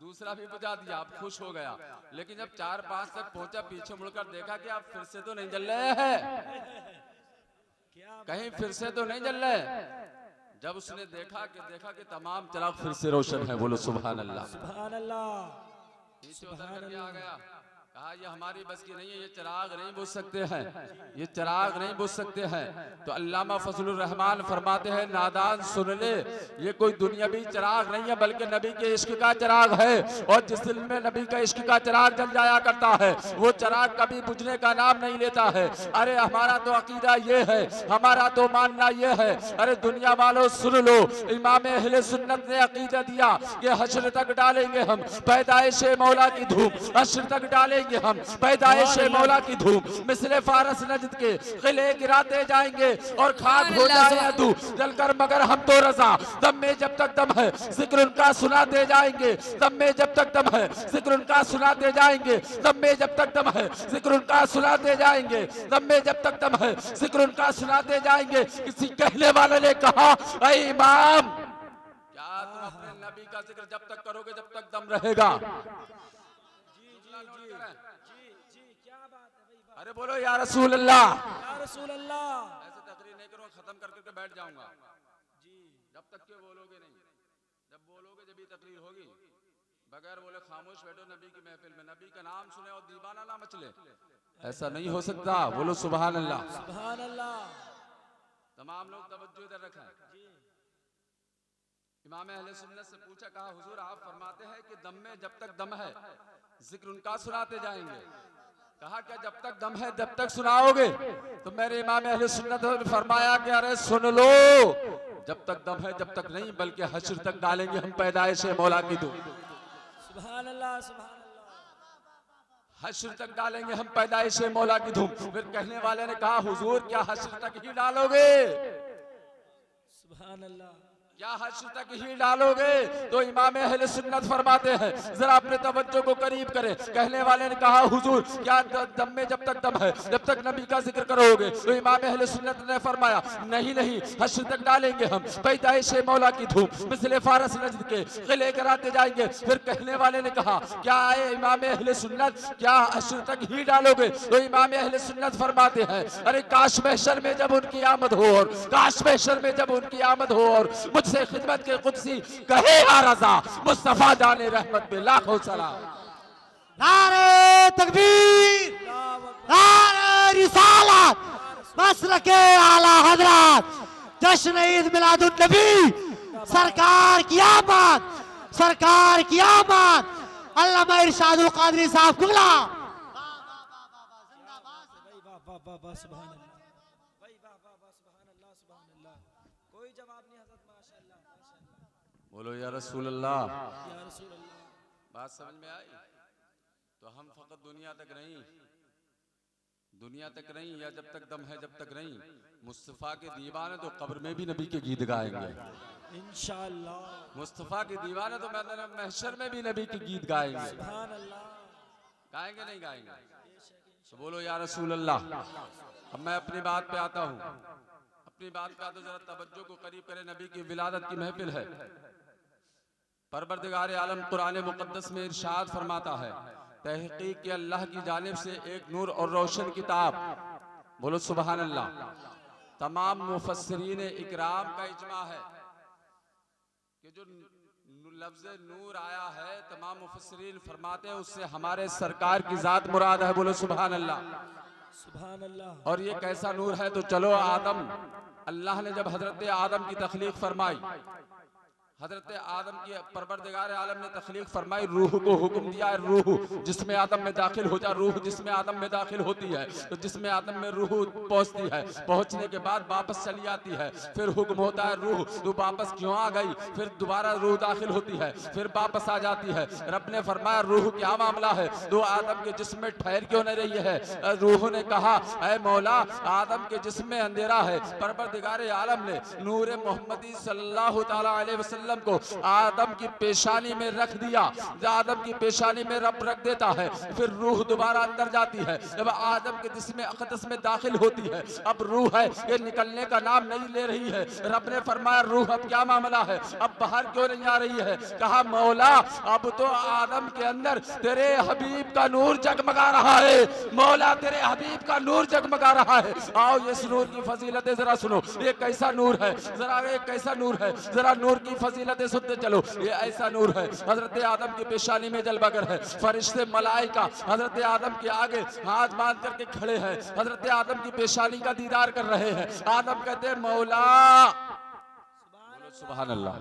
दूसरा भी बुझा दिया, अब खुश हो गया। लेकिन जब 4-5 तक पहुंचा, पीछे मुड़कर देखा कि आप फिर से तो नहीं जल रहे हैं, कहीं फिर से तो नहीं जल रहे। जब उसने देखा कि तमाम चिराग फिर से रोशन है, बोलो सुभान अल्लाह। सुभान अल्लाह। नीचे उतर करके आ गया, कहा ये हमारी बस की नहीं है, ये चिराग नहीं बुझ सकते हैं, ये चिराग नहीं बुझ सकते हैं। तो अल्लामा फजलुर रहमान फरमाते हैं, नादान सुन ले, ये कोई दुनियावी चिराग नहीं है बल्कि नबी के इश्क का चिराग है। और जिस दिल में नबी का इश्क का चिराग जल जाया करता है, वो चिराग कभी बुझने का नाम नहीं लेता है। अरे हमारा तो अकीदा ये है, हमारा तो मानना ये है, अरे दुनिया वालों सुन लो, इमाम अहले सुन्नत ने अकीदा दिया कि हश्र तक डालेंगे हम पैदाइश मौला की धूम, हश्र तक डालेंगे हम पैदाइश मौला की धूम, मिसले फारस नजद के किले गिराते जाएंगे और खाक हो जाए अदू जलकर, मगर हम तो रजा, दम में जब तक दम है जिक्र उनका सुनाते जाएंगे, दम में जब तक दम है जिक्र उनका सुनाते जाएंगे, दम में जब तक दम है जिक्र उनका सुनाते जाएंगे, दम में जब तक दम है जिक्र उनका सुनाते जाएंगे। किसी कहने वाले ने कहा, ऐ इमाम, क्या तुम अपने नबी का जिक्र जब तक करोगे जब तक दम रहेगा? अरे बोलो या रसूल अल्लाह, या रसूल अल्लाह। ऐसे तकरीर नहीं करूंगा, खत्म करके बैठ जाऊंगा जी, जब तक के बोलोगे नहीं, जब बोलोगे जब भी तकरीर होगी। बगैर बोले खामोश बैठो नबी की महफिल में, नबी का नाम सुने और दीवाना ना मचले, ऐसा नहीं हो सकता। बोलो सुभान अल्लाह, सुभान अल्लाह। तमाम लोग तवज्जो इधर रखें। इमाम अहले सुन्नत से पूछा, कहा हुजूर आप फरमाते हैं कि दम में जब तक दम है जिक्र उनका सुनाते जाएंगे, कहा क्या जब तक दम है जब तक सुनाओगे? तो मेरे इमाम अहले सुन्नत ने फरमाया कि अरे सुन लो, जब तक दम है जब तक नहीं बल्कि हश्र तक डालेंगे हम पैदाइश मौला की धूम। सुभान अल्लाह, सुभान अल्लाह। हश्र तक डालेंगे हम पैदाइश मौला की धूम। फिर कहने वाले ने कहा हुजूर क्या हश्र तक ही डालोगे? सुभान अल्लाह। क्या हश्र तक ही डालोगे? तो इमाम अहले सुन्नत फरमाते हैं, जरा अपने तवज्जो को करीब करें। कहने वाले ने कहा हुजूर क्या दम में जब तक दम है जब तक नबी का जिक्र करोगे? तो इमाम अहले सुन्नत ने फरमाया नहीं नहीं, हश्र तक डालेंगे हम पैदाइश मौला की धूम, मिसले फारस नजद के किले कराते जाएंगे। फिर कहने वाले ने कहा क्या आए इमाम अहले सुन्नत क्या हश्र तक ही डालोगे? तो इमाम अहले सुन्नत फरमाते हैं, अरे काश महशर में जब उनकी आमद हो, और काश महशर में जब उनकी आमद हो और से खिदमत के कुदसी कहे या रजा, मुस्तफा जाने रहमत पे लाखों सलाम। नारे तकबीर, नारे रिसालत, मसलके आला हजरत, जश्न ईद मिलादुन नबी, सरकार की आमद, सरकार की आमद। अल्लामा इरशादुल कादरी साहब कुबला। सुभान अल्लाह, सुभान अल्लाह, सुभान अल्लाह। कोई जवाब नहीं हज़रत, माशाअल्लाह, माशाअल्लाह। बोलो या रसूल अल्लाह। या रसूल अल्लाह। बात समझ में आई? तो हम फकत दुनिया तक नहीं, दुनिया तक नहीं, या जब तक दम है जब तक नहीं, मुस्तफ़ा के दीवाने तो कब्र में भी नबी के गीत गाएंगे इंशाअल्लाह। मुस्तफ़ा के दीवाने तो मैदान महशर में भी नबी के गीत गाएंगे। सुभान अल्लाह। गाएंगे नहीं गाएंगे? तो बोलो या रसूल अल्लाह। अब मैं अपनी बात पे आता हूँ, अपनी बात पे आता हूँ, जरा तवज्जो को करीब करें। नबी की विलादत की महफिल है। परवरदिगार आलम कुरान मुकद्दस में इरशाद फरमाता है, तहकीक के अल्लाह की जानिब से एक नूर और रोशन किताब। बोलो सुभान अल्लाह। तमाम मुफस्सिरीन इकराम का इजमा है कि जो लफ्ज़ नूर आया है, तमाम मुफस्सिरीन फरमाते हैं उससे हमारे सरकार की जात मुराद है। बोलो सुभान अल्लाह, सुभान अल्लाह। और ये कैसा नूर है? तो चलो आदम, अल्लाह ने जब हजरत आदम की तख्लीक फरमाई, हजरत आदम की परवरदिगार आलम ने तख्लीक फरमाई, रूह को हुक्म दिया, रूह जिसमें आदम में दाखिल हो जा। रूह जिसमें आदम में दाखिल होती है तो जिसमें आदम में रूह पहुंचती है, पहुंचने के बाद वापस चली आती है। फिर हुक्म होता है रूह तू वापस क्यों आ गई? फिर दोबारा रूह दाखिल होती है, फिर वापस आ जाती है। रब ने फरमाया रूह क्या मामला है? तो आदम के जिस्म में ठहर क्यों नहीं रही है? रूह ने कहा ऐ मौला, आदम के जिस्म में अंधेरा है। परवरदिगार आलम ने नूर मोहम्मदी सल्लल्लाहु तआला अलैहि वसल्लम वसल्लम को आदम की पेशानी में रख दिया। आदम की पेशानी में रब रख देता है, फिर रूह दोबारा अंदर जाती है। जब आदम के जिस्म अक़दस में दाखिल होती है, अब रूह है ये निकलने का नाम नहीं ले रही है। रब ने फरमाया रूह अब क्या मामला है, अब बाहर क्यों नहीं आ रही है? कहा मौला अब तो आदम के अंदर तेरे हबीब का नूर जगमगा रहा है, मौला तेरे हबीब का नूर जगमगा रहा है। आओ ये नूर की फजीलतें जरा सुनो, ये कैसा नूर है, जरा ये कैसा नूर है, जरा नूर की फजीलतें सुनते चलो। ये ऐसा नूर है, हजरत आदम की पेशानी में जलवागर है, फरिश्ते मलाइका हजरत आदम के आगे हाथ बांध करके खड़े हैं, हजरत आदम की पेशानी का दीदार कर रहे हैं। आदम कहते हैं मौला, सुभान अल्लाह।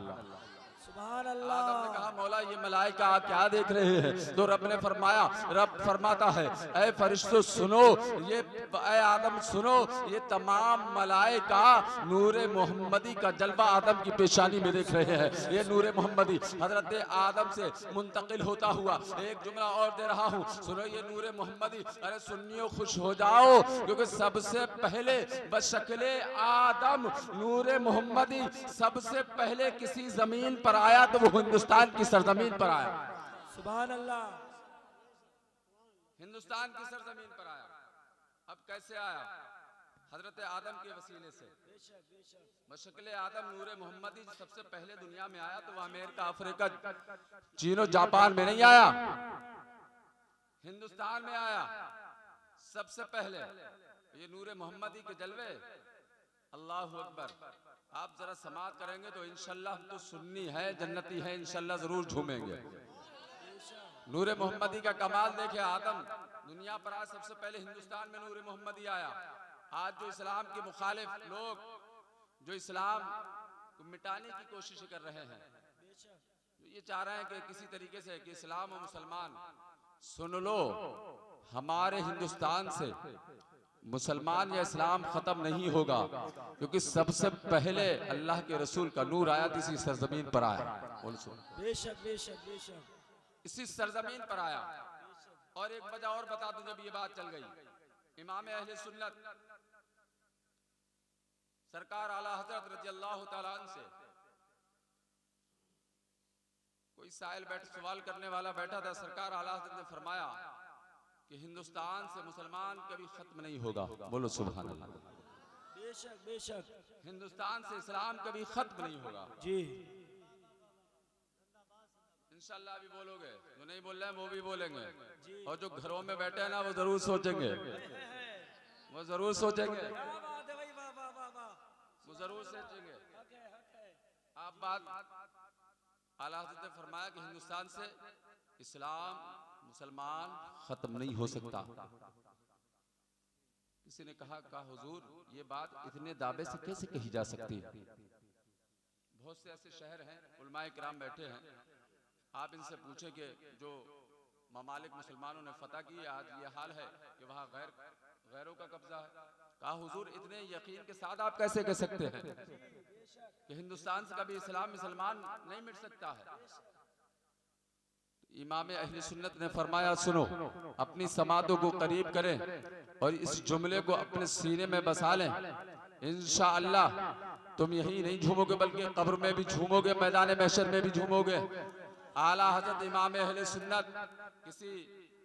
आदम ने कहा मौला ये मलाइका क्या देख रहे हैं? तो रब ने फरमाया, रब फरमाता है ऐ फरिश्तों सुनो, ये ऐ आदम सुनो, ये तमाम मलाइका नूरे मोहम्मदी का जलवा आदम की पेशानी में देख रहे हैं। ये नूरे मोहम्मदी हजरत आदम से मुंतकिल होता हुआ, एक जुमला और दे रहा हूँ सुनो, ये नूरे मोहम्मदी। अरे सुन्नियों खुश हो जाओ, क्योंकि सबसे पहले बशक्ले आदम नूरे मोहम्मदी सबसे पहले किसी जमीन पर आया तो वो हिंदुस्तान की सरजमीन पर आया। सुभान अल्लाह। हिंदुस्तान की सरजमीन पर आया। अब कैसे आया? हजरत आदम के वसीले से। बशक्ले आदम नूरे मोहम्मदी सबसे पहले दुनिया में आया तो वो अमेरिका, अफ्रीका, चीन और जापान में नहीं आया, हिंदुस्तान में आया सबसे पहले। ये नूरे मोहम्मदी के जलवे, अल्लाहु अकबर। आप जरा समात करेंगे तो इंशाल्लाह हम तो सुन्नी है, जन्नती है, इंशाल्लाह जरूर झूमेंगे। नूरे मोहम्मदी का कमाल देखे। आदम दुनिया पर आज सबसे पहले हिंदुस्तान में नूरे मोहम्मदी आया। आज जो इस्लाम के मुखालिफ लोग जो इस्लाम को मिटाने की कोशिश कर रहे हैं, ये चाह रहे हैं कि किसी तरीके से कि इस्लाम और मुसलमान, सुन लो हमारे हिंदुस्तान से मुसलमान या इस्लाम खत्म नहीं होगा, क्योंकि सबसे पहले अल्लाह के रसूल का नूर आया इसी सरजमीन पर आया। बेशक बेशक बेशक इसी सरजमीन पर आया। और एक वजह और बता दूं, जब ये बात चल गई, इमाम अहले सुन्नत सरकार आला हजरत रजी अल्लाह तआला अन्हु से कोई साइल सवाल करने वाला बैठा था। सरकार आला हजरत ने फरमाया कि हिंदुस्तान से मुसलमान कभी खत्म नहीं होगा। बोलो सुभान अल्लाह। बेशक बेशक हिंदुस्तान से इस्लाम कभी खत्म नहीं होगा। जी इंशाल्लाह अभी बोलोगे, जो नहीं बोल रहे हैं वो भी बोलेंगे, और जो घरों में बैठे हैं ना वो जरूर सोचेंगे, वो जरूर सोचेंगे, वो जरूर सोचेंगे। आप बात आला हज़रत ने फरमाया कि हिंदुस्तान से इस्लाम मुसलमान खत्म नहीं हो सकता। किसी ने कहा हुजूर ये बात इतने दावे से कैसे कही जा सकती है? बहुत से ऐसे शहर हैं, उलमाए किराम बैठे हैं, आप इनसे पूछे कि जो ममालिक मुसलमानों ने फतह की, आज ये हाल है कि वहाँ गैरों का कब्जा है। कहा हुजूर इतने यकीन के साथ आप कैसे कह सकते हैं कि हिंदुस्तान से कभी इस्लाम मुसलमान नहीं मिट सकता है? इमाम अहले सुन्नत ने फरमाया सुनो, अपनी समातों को करीब करें और इस जुमले को अपने सीने में बसा लें। इंशाअल्लाह तुम यही नहीं झूमोगे बल्कि कब्र में भी झूमोगे, मैदान महशर में भी झूमोगे। आला हजरत इमाम अहले सुन्नत किसी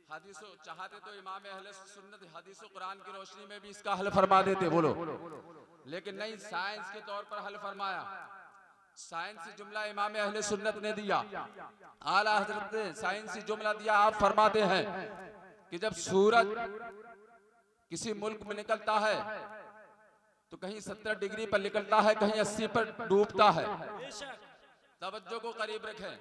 हदीसों चाहते तो इमाम अहले सुन्नत हदीसों कुरान की रोशनी में भी इसका हल फरमा देते, बोलो, लेकिन नहीं, साइंस के तौर पर हल फरमाया। साइंसी जुमला इमाम अहले सुन्नत ने दिया, आला हजरत ने साइंसी जुमला दिया। आप फरमाते हैं कि जब सूरज किसी मुल्क में निकलता है तो कहीं 70 डिग्री पर निकलता है, कहीं 80 पर डूबता है। तवज्जो को करीब रखें।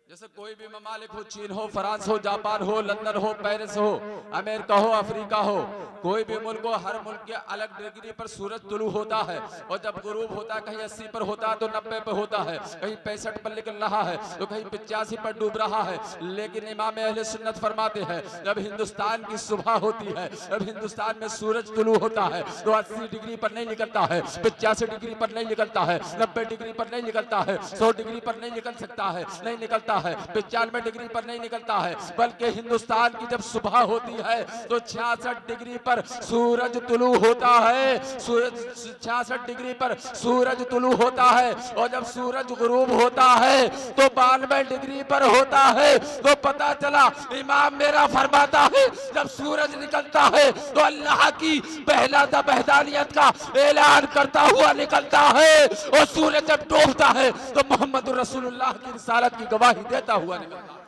जैसे कोई भी ममालिक हो, चीन हो, फ्रांस हो, जापान हो, लंदन हो, पेरिस हो, अमेरिका हो, अफ्रीका हो, कोई भी मुल्क हो, हर मुल्क के अलग डिग्री पर सूरज तुलू होता है। और जब गुरूब होता है कहीं 80 पर होता है तो 90 पर होता है, कहीं 65 पर निकल रहा है तो कहीं 85 पर डूब रहा है। लेकिन इमाम अहले सुन्नत फरमाते हैं जब हिंदुस्तान की सुबह होती है, जब हिंदुस्तान में सूरज तुलू होता है तो 80 डिग्री पर नहीं निकलता है, 85 डिग्री पर नहीं निकलता है, 90 डिग्री पर नहीं निकलता है, 100 डिग्री पर नहीं निकल सकता है, नहीं निकलता है, 95 डिग्री पर नहीं निकलता है, बल्कि हिंदुस्तान की जब सुबह होती है तो 66 डिग्री पर सूरज तुलू होता है। सूरज 66 डिग्री पर सूरज तुलू होता है और जब सूरज गुरूब होता है तो 92 डिग्री पर होता है। तो पता चला इमाम मेरा फरमाता है जब सूरज निकलता है तो अल्लाह की बहदानियत का ऐलान करता हुआ निकलता है और सूरज जब डूबता है तो मोहम्मद रसूलुल्लाह की रिसालत की गवाही देता हुआ निकलता है।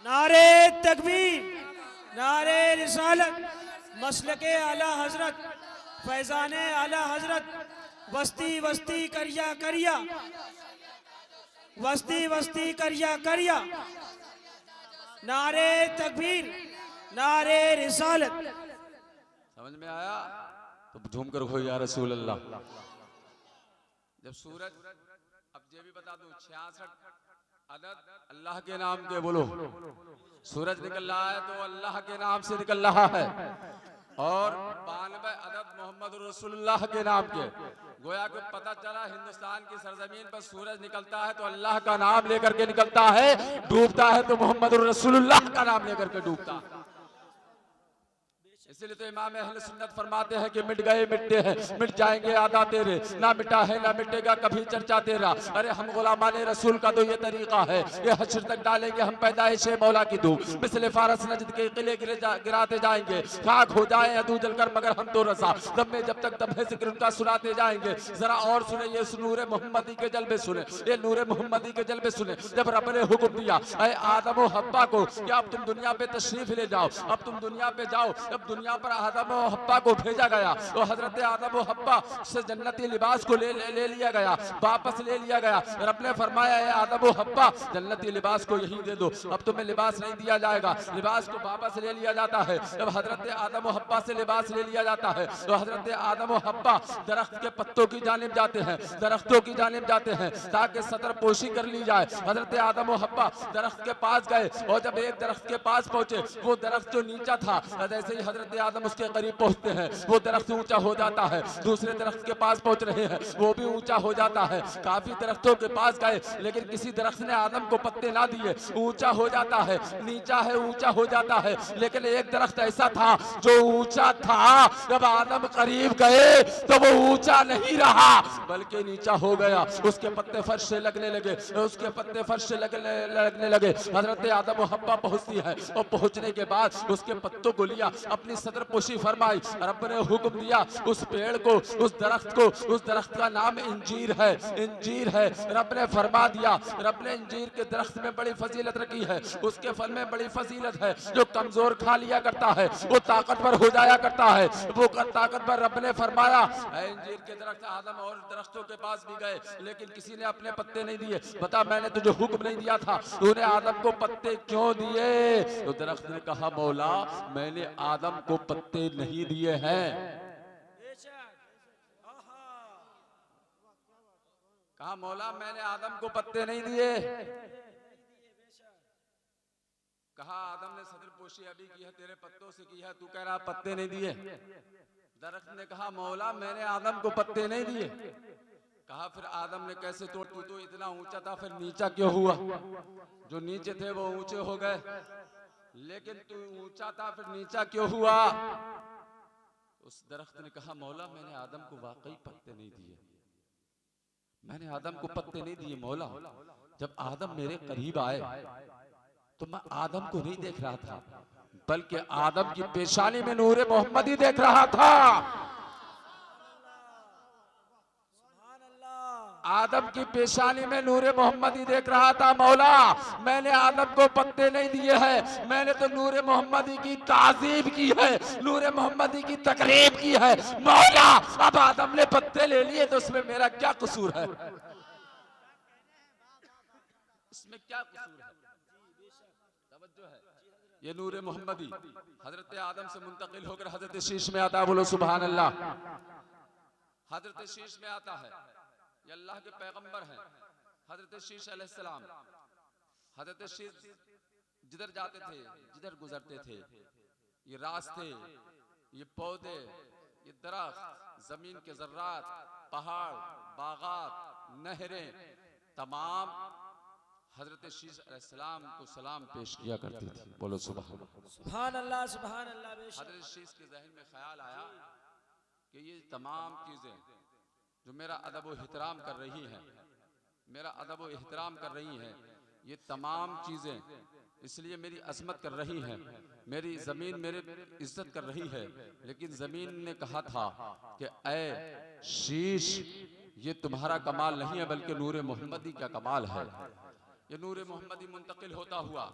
नारे तकबीर, नारे रिसालत, मसलके आला हजरत, फैजाने आला हजरत, वस्ती वस्ती करिया करिया, वस्ती वस्ती करिया करिया, नारे तकबीर, नारे रिसालत। समझ में आया तो झूम कर हो या रसूल अल्लाह। जब सूरज, अब ये भी बता दूं 66 अदद अल्लाह के नाम के बोलो, सूरज निकल रहा है तो अल्लाह के नाम से निकल रहा है और 92 अदद मोहम्मद रसूलुल्लाह के नाम के। गोया को पता चला हिंदुस्तान की सरजमीन पर सूरज निकलता है तो अल्लाह का नाम लेकर के निकलता है, डूबता है तो मोहम्मद रसूलुल्लाह का नाम लेकर के डूबता है। इसलिए तो इमाम अहले सुन्नत फरमाते हैं कि मिट गए मिटते हैं, मिट जाएंगे आदा तेरे, ना मिटा है ना मिटेगा कभी चर्चा तेरा। अरे हम गुलामाने रसूल का तो ये तरीका है, ये हश्र तक डालेंगे हम पैदाइश मौला की धूप, मिसले फारस नजद के किले गिराते जाएंगे, खाक हो जाए अदू जलकर मगर हम तो रसा, दम में जब तक दम है जिक्र उनका सुनाते जाएंगे। जरा और सुने ये नूरे मोहम्मदी के जलवे सुने, ये नूरे मोहम्मदी के जलवे सुने। जब रब ने हुक्म दिया ऐ आदम और हव्वा को कि अब तुम दुनिया पे तशरीफ ले जाओ, अब तुम दुनिया पे जाओ, अब दुनिया पर आदम और हव्वा को भेजा गया तो हजरत आदम और हव्वा से जन्नती लिबास को ले लिया गया, वापस ले लिया गया। रब ने फरमाया है आदम और हव्वा जन्नती लिबास को यहीं दे दो, अब तुम्हें लिबास नहीं दिया जाएगा, लिबास को वापस ले लिया जाता है। जब हजरत आदम और हव्वा से लिबास ले लिया जाता है तो हजरत आदम और हव्वा दरख्त के पत्तों की जानिब जाते हैं, दरख्तों की जानिब जाते हैं ताकि सतर पोशी कर ली जाए। हजरत आदम और हव्वा दरख्त के पास गए और जब एक दरख्त के पास पहुंचे, वो दरख्त जो नीचा था जैसे ही हजरत आदम उसके करीब पहुंचते हैं वो दरख्त ऊंचा हो जाता है, दूसरे दरख्त के पास पहुंच रहे हैं वो भी ऊंचा हो जाता है। काफी दरख्तों के पास गए लेकिन किसी दरख्त ने आदम को पत्ते ना दिए, ऊंचा हो जाता है, नीचा है ऊंचा हो जाता है। लेकिन एक दरख्त ऐसा था जो ऊंचा था, जब आदम करीब गए तो वो ऊंचा नहीं रहा बल्कि नीचा हो गया, उसके पत्ते फर्श से लगने लगे, उसके पत्ते फर्श से लगने लगे। हजरत आदम और हव्वा पहुंचती है और पहुंचने के बाद उसके पत्तों को लिया, अपनी सदर पोशी फरमाई। रब ने हुक्म दिया उस पेड़ को, उस दरख्त का नाम इंजीर है, इंजीर है। रब ने फरमा दिया, रब ने इंजीर के दरख्त में बड़ी फजीलत रखी है, उसके फल में बड़ी फजीलत है। जो कमजोर खा लिया करता है वो ताकतवर हो जाया करता है, वो ताकतवर। रब ने फरमाया इंजीर के दरख्त, आदम और दरख्तों के पास भी गए लेकिन किसी ने अपने पत्ते नहीं दिए। बता मैंने तुझे हुक्म नहीं दिया था, तूने आदम को पत्ते क्यों दिए? तो दरख्त ने कहा मौला मैंने आदम को पत्ते नहीं दिए हैं। कहा मौला मैंने आदम को पत्ते नहीं दिए। कहा आदम ने सदर पोशी अभी की है, तेरे पत्तों से की है, तू कह रहा पत्ते नहीं दिए। दरख्त ने कहा मौला मैंने आदम को पत्ते नहीं दिए। कहा फिर आदम ने कैसे तोड़, तू तो इतना ऊंचा था फिर नीचा क्यों हुआ? जो नीचे थे वो ऊंचे हो गए लेकिन तू ऊंचा था फिर नीचा क्यों हुआ? उस दरख्त ने कहा मौला मैंने आदम को वाकई पत्ते नहीं दिए, मैंने आदम को पत्ते नहीं दिए मौला। जब आदम मेरे करीब आए तो मैं आदम को नहीं देख रहा था बल्कि आदम की पेशानी में नूरे मोहम्मदी देख रहा था। आदम की पेशानी में नूरे मोहम्मदी देख रहा था। मौला मैंने आदम को पत्ते नहीं दिए हैं, मैंने तो नूरे मोहम्मदी की ताज़ीब की है, नूरे मोहम्मदी की तकरीब की है। मौला अब आदम ने पत्ते ले लिए तो उसमें मेरा क्या कसूर है? इसमें क्या कसूर है? तवज्जो है। ये नूरे मोहम्मदी हजरत आदम से मुंतकिल होकर हजरत शीश में आता है, बोलो सुभान अल्लाह। हजरत शीश में आता है, ये अल्लाह के पैगंबर हैं हजरत शीश अलैहिस्सलाम। हजरत शीश जिधर जाते थे, जिधर गुजरते थे, ये रास्ते, ये पौधे, ये दरख्त, जमीन के जर्रात, पहाड़, बागात, नहरें, तमाम हजरत शीश अलैहिस्सलाम को सलाम पेश किया करती थी। बोलो सुभान अल्लाह। सुभान अल्लाह सुभान अल्लाह। बेशक हजरत शीश के जहन में ख्याल आया कि ये तमाम चीज़ें जो मेरा अदब व एहतराम कर रही हैं, मेरा अदब व एहतराम कर रही हैं, ये तमाम चीज़ें इसलिए मेरी अजमत कर रही हैं, मेरी ज़मीन मेरे इज्जत कर रही है, लेकिन ज़मीन ने कहा था कि ऐ शीश, ये तुम्हारा कमाल नहीं है बल्कि नूर मोहम्मदी का कमाल है। ये नूर मोहम्मदी मुंतकिल होता हुआ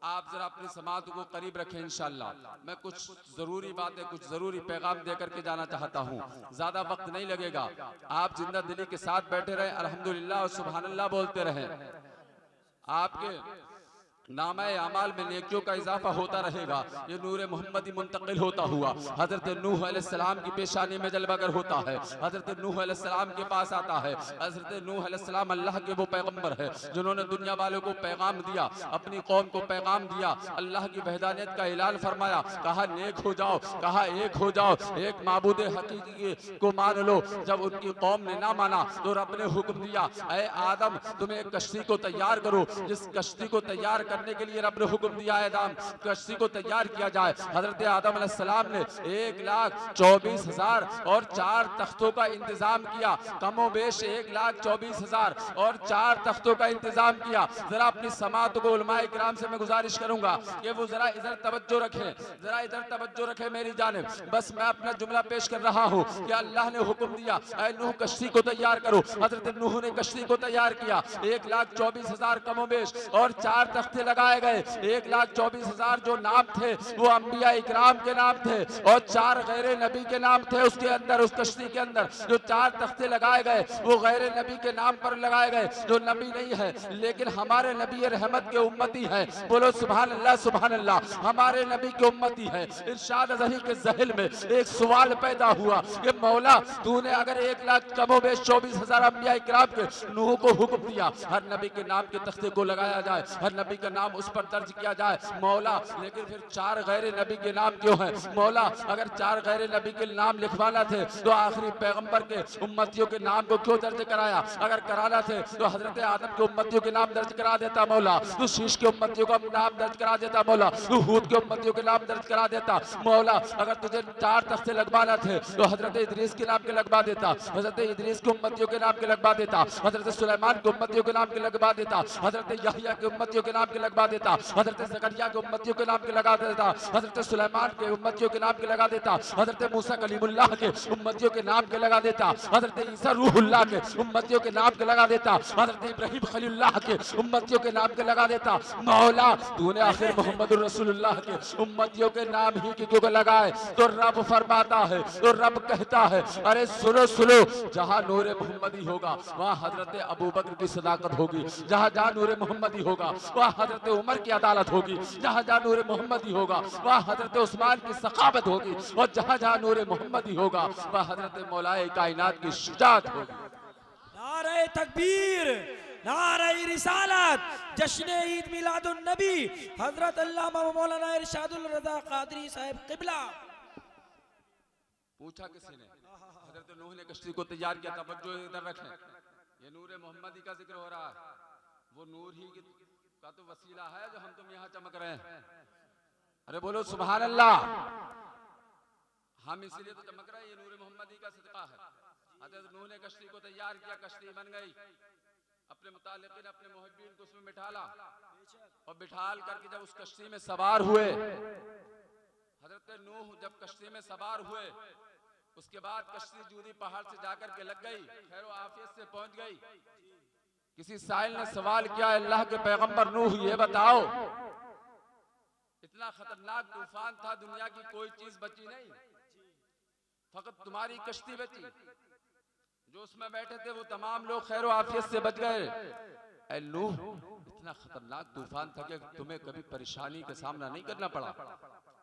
आप जरा अपनी समात को करीब रखें इंशाअल्लाह। मैं कुछ ज़रूरी बातें, कुछ ज़रूरी पैगाम दे करके जाना चाहता हूँ, ज़्यादा वक्त नहीं लगेगा। आप जिंदा दिली के साथ बैठे रहें, अल्हम्दुलिल्लाह और सुभान अल्लाह बोलते रहें। आपके नामा अमाल में नेकियों का इजाफा होता रहेगा। ये नूर मोहम्मदी मुंतकिल होता हुआ हजरत नूह अलैहिस्सलाम की पेशानी में जलवागर होता है। हजरत नूह अलैहिस्सलाम के पास आता है। हजरत नूह अलैहिस्सलाम अल्लाह के वो पैगंबर है जिन्होंने दुनिया वालों को पैगाम दिया, अपनी कौम को पैगाम दिया, अल्लाह की वहदानियत का ऐलान फरमाया, कहा नेक हो जाओ, कहा एक हो जाओ, एक माबूद हकीकी को मान लो। जब उनकी कौम ने ना माना तो रब ने हुक्म दिया, ऐ आदम तुम एक कश्ती को तैयार करो। जिस कश्ती को तैयार करने के लिए रब ने हुक्म दिया है आदम कश्ती को तैयार किया जाए। हजरत आदम अलैहिस्सलाम ने 1,24,000 और 4 तख्तों का इंतजाम किया। कमो बेश 1,24,000 और 4 तख्तों का इंतजाम किया। जरा अपनी समात को उलमाए किराम से मैं गुजारिश करूंगा कि वो जरा इधर तवज्जो रखें, जरा इधर तवज्जो रखें मेरी जानिब। बस मैं अपना जुमला पेश कर रहा हूँ कि अल्लाह ने हुक्म दिया, ऐ नूह कश्ती को तैयार करो। हजरत नूह ने कश्ती को तैयार किया। 1,24,000 कमो बेश और 4 तख्ते लगाए गए। 1,24,000 जो नाम थे वो अंबिया इकराम के नाम थे और 4 गैर नबी के नाम थे। उसके अंदर, उस कश्ती के अंदर जो 4 तख्ते लगाए गए वो गैर नबी के नाम पर लगाए गए, जो नबी नहीं है लेकिन हमारे नबी रहमत के उम्मती है। बोलो सुभान अल्लाह सुभान अल्लाह। हमारे नबी के उम्मती है। इरशाद ज़ही के ज़हन में एक सवाल पैदा हुआ कि मौला तूने अगर 1,24,000 अंबिया इकराम के नूह को हुक्म दिया हर नबी के नाम के तख्ते को लगाया जाए, हर नबी का नाम उस पर दर्ज किया जाए मौला, लेकिन फिर 4 गैर नबी के नाम क्यों हैं मौला? अगर 4 गैर नबी के नाम लिखवाना थे तो आखिरी पैगंबर के उम्मतियों के नाम को क्यों दर्ज कराया? अगर कराना थे तो हजरत आदम के उम्मतियों के नाम दर्ज करा देता मौला, तो शीश के उम्मतियों का नाम दर्ज करा देता मौला, तो हूद के उम्मतियों के नाम दर्ज करा देता मौला। अगर तुझे 4 तख्ते लगवाना थे तो हजरत इदरीस के नाम के लगवा देता, हजरत इदरीस के उम्मतियों के नाम के लगवा देता, हजरत सुलेमान के उम्मतियों के नाम के लगवा देता, हजरत यहया के उम्मतियों के नाम के लगवा देता, हजरत ज़करिया के उम्मतियों के नाम के लगा देता, हजरत सुलेमान के उम्मतियों के नाम के लगा देता, हजरत मूसा कलीमुल्लाह के उम्मतियों के नाम के लगा देता, हजरत ईसा रूहुल्लाह के उम्मतियों के नाम के लगा देता, हजरत इब्राहीम खलीलुल्लाह के उम्मतियों के नाम के लगा देता। मौला तूने आखिर मोहम्मद रसूलुल्लाह के उम्मतियों के नाम ही क्यों लगाए? तो रब फरमाता है, तो रब कहता है, अरे सुनो सुनो, जहाँ नूर मोहम्मदी होगा वहाँ हजरत अबू बकर की सदाकत होगी, जहाँ जहाँ नूर मोहम्मदी होगा वहाँ हजरत उमर की अदालत होगी, जहाँ जहाँ नूर मोहम्मदी होगा वहाँ हजरत उस्मान की सखावत होगी, और जहाँ जहाँ नूर मोहम्मदी होगा वहाँ हजरत मौलाए कायनात की शुजाअत होगी। नारे तकबीर, नारे रिसालत, जश्न ईद मिलादुन नबी हजरत अल्लामा मौलाना इरशादुल रज़ा कादरी साहब किबला। पूछा किसी ने, हजरत नूह ने कश्ती को तैयार किया। तवज्जो इधर रखें, ये नूर मोहम्मदी का जिक्र हो रहा है। वो नूर ही का तो वसीला है जो हम तुम यहाँ चमक रहे हैं। अरे बोलो सुभान अल्लाह। हम इसीलिए तो चमक रहे हैं, ये नूर मोहम्मदी का सदका है। हजरत नूह ने कश्ती को तैयार किया, कश्ती बन गई। अपने मुतालिकीन, अपने मुहिब्बीन को उसमें बिठाला और बिठाल करके जब उस कश्ती में सवार हुए, हजरत नूह जब कश्ती में सवार हुए उसके बाद कश्ती जूदी पहाड़ से जाकर के लग गई, खैर आफियत से पहुंच गई। किसी साइल ने सवाल किया, अल्लाह के पैगंबर नूह ये बताओ, इतना खतरनाक तूफान था, दुनिया की कोई चीज बची नहीं, फकत तुम्हारी कश्ती बची, जो उसमें बैठे थे वो तमाम लोग खैर आफियत से बच गए। ऐ नूह, इतना खतरनाक तूफान था कि तुम्हें कभी परेशानी का सामना नहीं करना पड़ा।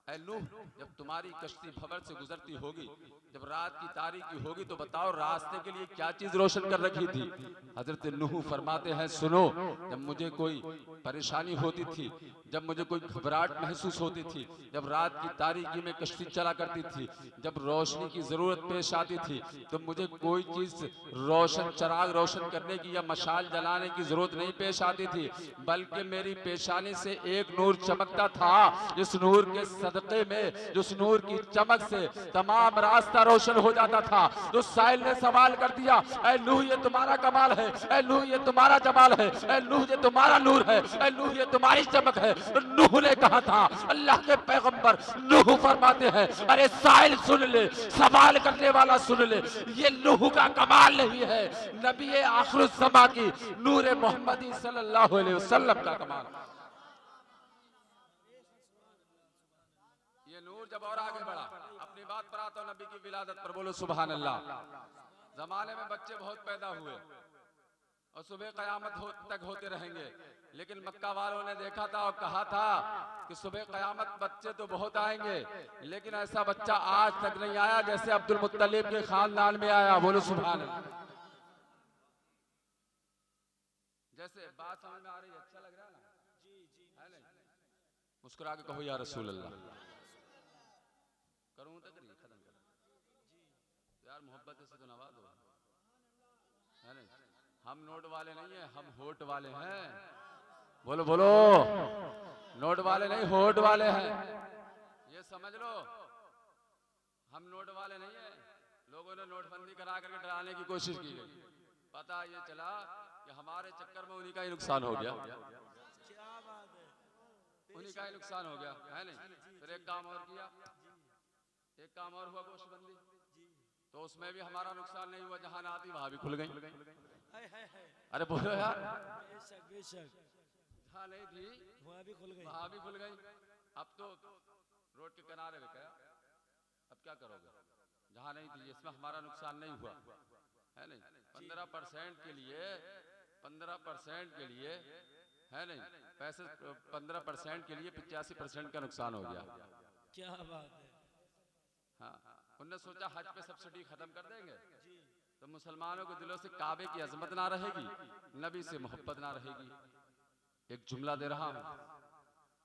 ऐ नूह, जब तुम्हारी कश्ती भंवर से गुजरती होगी, जब रात की तारीकी होगी, तो बताओ रास्ते के लिए क्या चीज रोशन कर रखी थी। हजरत नूह फरमाते हैं, सुनो, जब मुझे कोई परेशानी होती थी, जब मुझे कोई घबराहट महसूस होती थी, जब रात की तारीकी में कश्ती चला करती थी, जब रोशनी की जरूरत पेश आती थी, तो मुझे कोई चीज रोशन, चराग रोशन करने की या मशाल जलाने की जरूरत नहीं पेश आती थी, बल्कि मेरी पेशानी से एक नूर चमकता था, जिस नूर के सदके में, जिस नूर की चमक से तमाम रास्ता रोशन हो जाता था। तो साहिल ने सवाल कर दिया, ऐ नूह ये तुम्हारा कमाल है, ऐ नूह ये तुम्हारा जमाल है, ऐ नूह ये तुम्हारा नूर है, ऐ नूह ये तुम्हारी चमक है। तो नूह ने कहा था, अल्लाह के पैगंबर नूह फरमाते हैं, अरे साहिल सुन ले, सवाल करने वाला सुन ले, ये नूह का कमाल नहीं है, नबी आखिरुज़्ज़मा की नूर मोहम्मदी सल्लल्लाहु अलैहि वसल्लम का कमाल। ये नूर जब और आगे बढ़ा, अपनी बात पर आता हूं, नबी की विलादत पर, बोलो सुभान अल्लाह। जमाने में बच्चे बहुत पैदा हुए और सुबह कयामत तक होते रहेंगे, लेकिन मक्का वालों ने देखा था और कहा था कि सुबह कयामत बच्चे तो बहुत आएंगे, लेकिन ऐसा बच्चा आज तक नहीं आया जैसे अब्दुल मुत्तलिब के खानदान में आया। बोलो सुभान अल्लाह। जैसे बात समझ में आ रही है, अच्छा लग रहा है ना? है नहीं? मुस्कुरा के कहो या रसूल अल्लाह। करूं तकरीर खत्म कर यार, मोहब्बत से तो नवाज दो, है नहीं? हम नोट वाले नहीं है, हम होट वाले हैं। बोलो बोलो, नोट वाले नहीं, होट वाले हैं, ये समझ लो। हम नोट वाले नहीं है। लोगों ने नोटबंदी करा करके डराने की कोशिश की गई, पता ये चला कि हमारे चक्कर में उन्हीं का ही नुकसान हो गया, उन्हीं का ही नुकसान हो गया, है नहीं? फिर एक काम और किया, एक काम और हुआ, गोशबंदी, तो उसमें भी हमारा नुकसान नहीं हुआ, जहां ना आती वहां भी खुल गई। अरे बोलो यार, जहां नहीं थी वहां भी खुल गई। अब तो रोड के किनारे में गया, अब क्या करोगे? जहां नहीं थी, इसमें हमारा नुकसान नहीं हुआ, है नहीं? 15% के लिए, 15% के लिए, है नहीं? पैसे 15% के लिए 85% का नुकसान हो गया। क्या बात है। हाँ, उन्होंने सोचा हज पे सब्सिडी खत्म कर देंगे तो मुसलमानों के दिलों से काबे की अजमत ना रहेगी, नबी से मोहब्बत ना रहेगी। एक जुमला दे रहा हूं,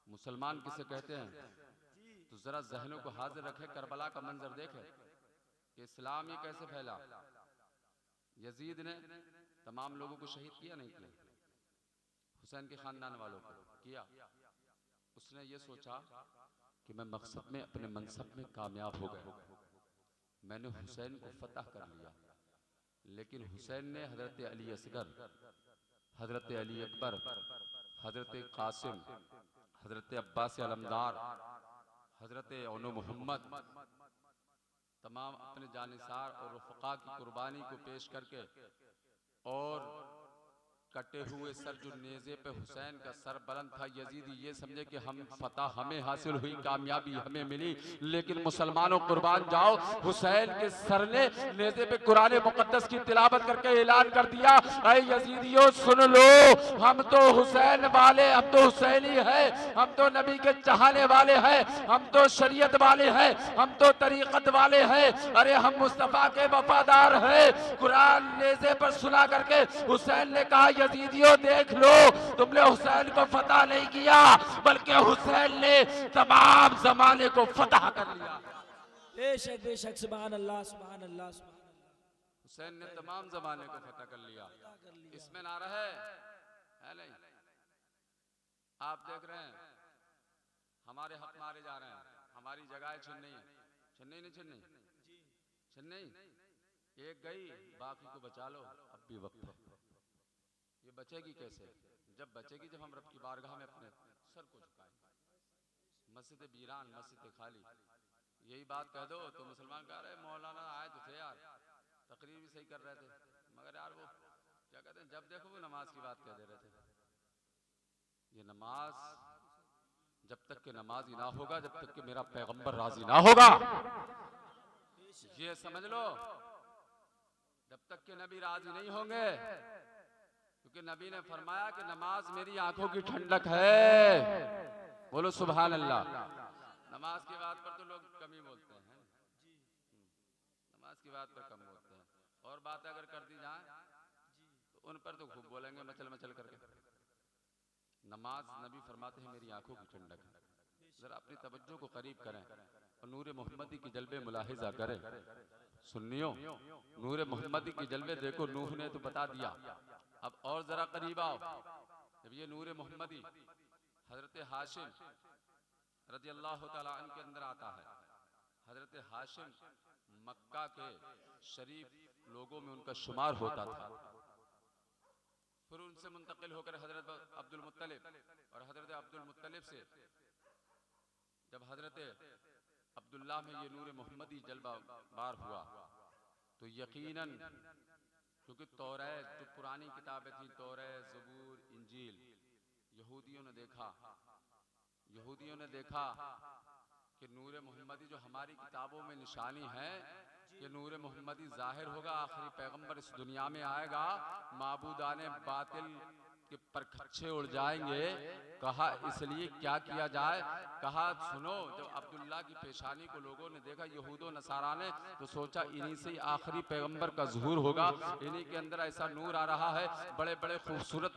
मुसलमान किसे कहते हैं, तो जरा जहनों को हाजिर रखे, करबला का मंजर देखे कि इस्लाम ये कैसे फैला। यजीद ने तमाम लोगों को शहीद किया, नहीं किया? हुसैन के खानदान वालों को किया। उसने ये सोचा कि मैं मकसद में, अपने मनसब में कामयाब हो गया, मैंने हुसैन को फतह कर लिया। लेकिन हुसैन ने हजरत अली असगर, हजरत अली अकबर, हजरत कासिम, हजरत अब्बास अलमदार, हजरत ओनो मोहम्मद, तमाम अपने जानिसार और रुफ़क़ा की कुर्बानी को पेश करके और कटे हुए सर जो नेज़े पे हुसैन का सर बुलंद था, यजीदी ये समझे कि हम फतह हमें हासिल हुई, कामयाबी हमें मिली, लेकिन मुसलमानों कुर्बान जाओ, हुसैन के सर ने नेज़े पे कुरान मुक़द्दस की तिलावत करके ऐलान कर दिया, ऐ यजीदियों सुन लो, हम तो हुसैन वाले, हम तो हुसैनी है, हम तो नबी के चाहने वाले हैं, हम तो शरीयत वाले हैं, हम तो तरीक़त वाले हैं, अरे हम मुस्तफ़ा के वफादार हैं। कुरान नेज़े पर सुना करके हुसैन ने कहा, यजीदियों देख लो, तुमने हुसैन को फतह नहीं किया, बल्कि हुसैन ने तमाम जमाने को फतह कर लिया। बेशक बेशक, सुभान अल्लाह सुभान अल्लाह सुभान अल्लाह। हुसैन ने तमाम जमाने को फतह कर लिया, इसमें ना रहे, है नहीं? आप देख रहे हैं हमारे हक मारे जा रहे हैं, हमारी जगह छिन नहीं है, छिन नहीं, नहीं छिन नहीं, छिन नहीं, एक गई बाकी को बचा लो, अब भी वक्त है। ये बचेगी कैसे? जब बचेगी जब हम रब की बारगाह में अपने सर को झुकाएंगे। मस्जिद वीरान, मस्जिद खाली, यही बात कह दो तो मुसलमान कह रहे मौलाना आए तो थे यार, तकरीर भी सही कर रहे थे, मगर यार वो क्या कहते हैं, जब देखो वो नमाज की बात कह दे रहे थे। ये नमाज जब तक के नमाजी ना होगा, जब तक कि मेरा पैगंबर राजी ना होगा, ये समझ लो, जब तक के नबी राजी नहीं होंगे, क्योंकि नबी ने फरमाया कि नमाज मेरी आंखों की ठंडक है। बोलो सुभान अल्लाह। नमाज की बात पर तो लोग कम ही बोलते हैं, नमाज की बात पर कम बोलते हैं, और बात अगर कर दी जाए तो उन पर तो खूब बोलेंगे मचल मचल करके। नमाज नबी फरमाते हैं मेरी आंखों की ठंडक है। जरा अपनी तवज्जो को करीब करें और नूर मोहम्मदी की जलवे मुलाहिजा करें। सुन्नियों, नूर मोहम्मदी की जलवे देखो, नूह ने तो बता दिया, अब और जरा करीब आओ। जब ये नूर मोहम्मदी हजरत हाशिम रज़ी अल्लाह ताला अन्हु के अंदर आता है, हजरत हाशिम मक्का के शरीफ लोगों में उनका शुमार होता था। फिर उनसे मुंतकिल होकर हजरत अब्दुल मुत्तलिब, और हजरत अब्दुल मुत्तलिब से जब हजरत अब्दुल्लाह में ये नूर मोहम्मदी जलवा बार हुआ तो यकीनन, क्योंकि तौरात जो पुरानी किताबें थी, तौरात, ज़बूर, इंजील, यहूदियों ने देखा कि नूर मोहम्मदी जो हमारी किताबों में निशानी है कि नूर मोहम्मदी जाहिर होगा, आखिरी पैगंबर इस दुनिया में आएगा, माबूदाने बातिल के परखच्चे उड़ जाएंगे। कहा इसलिए क्या किया जाए? कहा सुनो, जब अब्दुल्ला की पेशानी को लोगों ने देखा, यहूदो नसारा ने, तो सोचा इन्हीं से आखिरी पैगंबर का ज़ुहूर होगा, इन्हीं के अंदर ऐसा नूर आ रहा है। बड़े बड़े खूबसूरत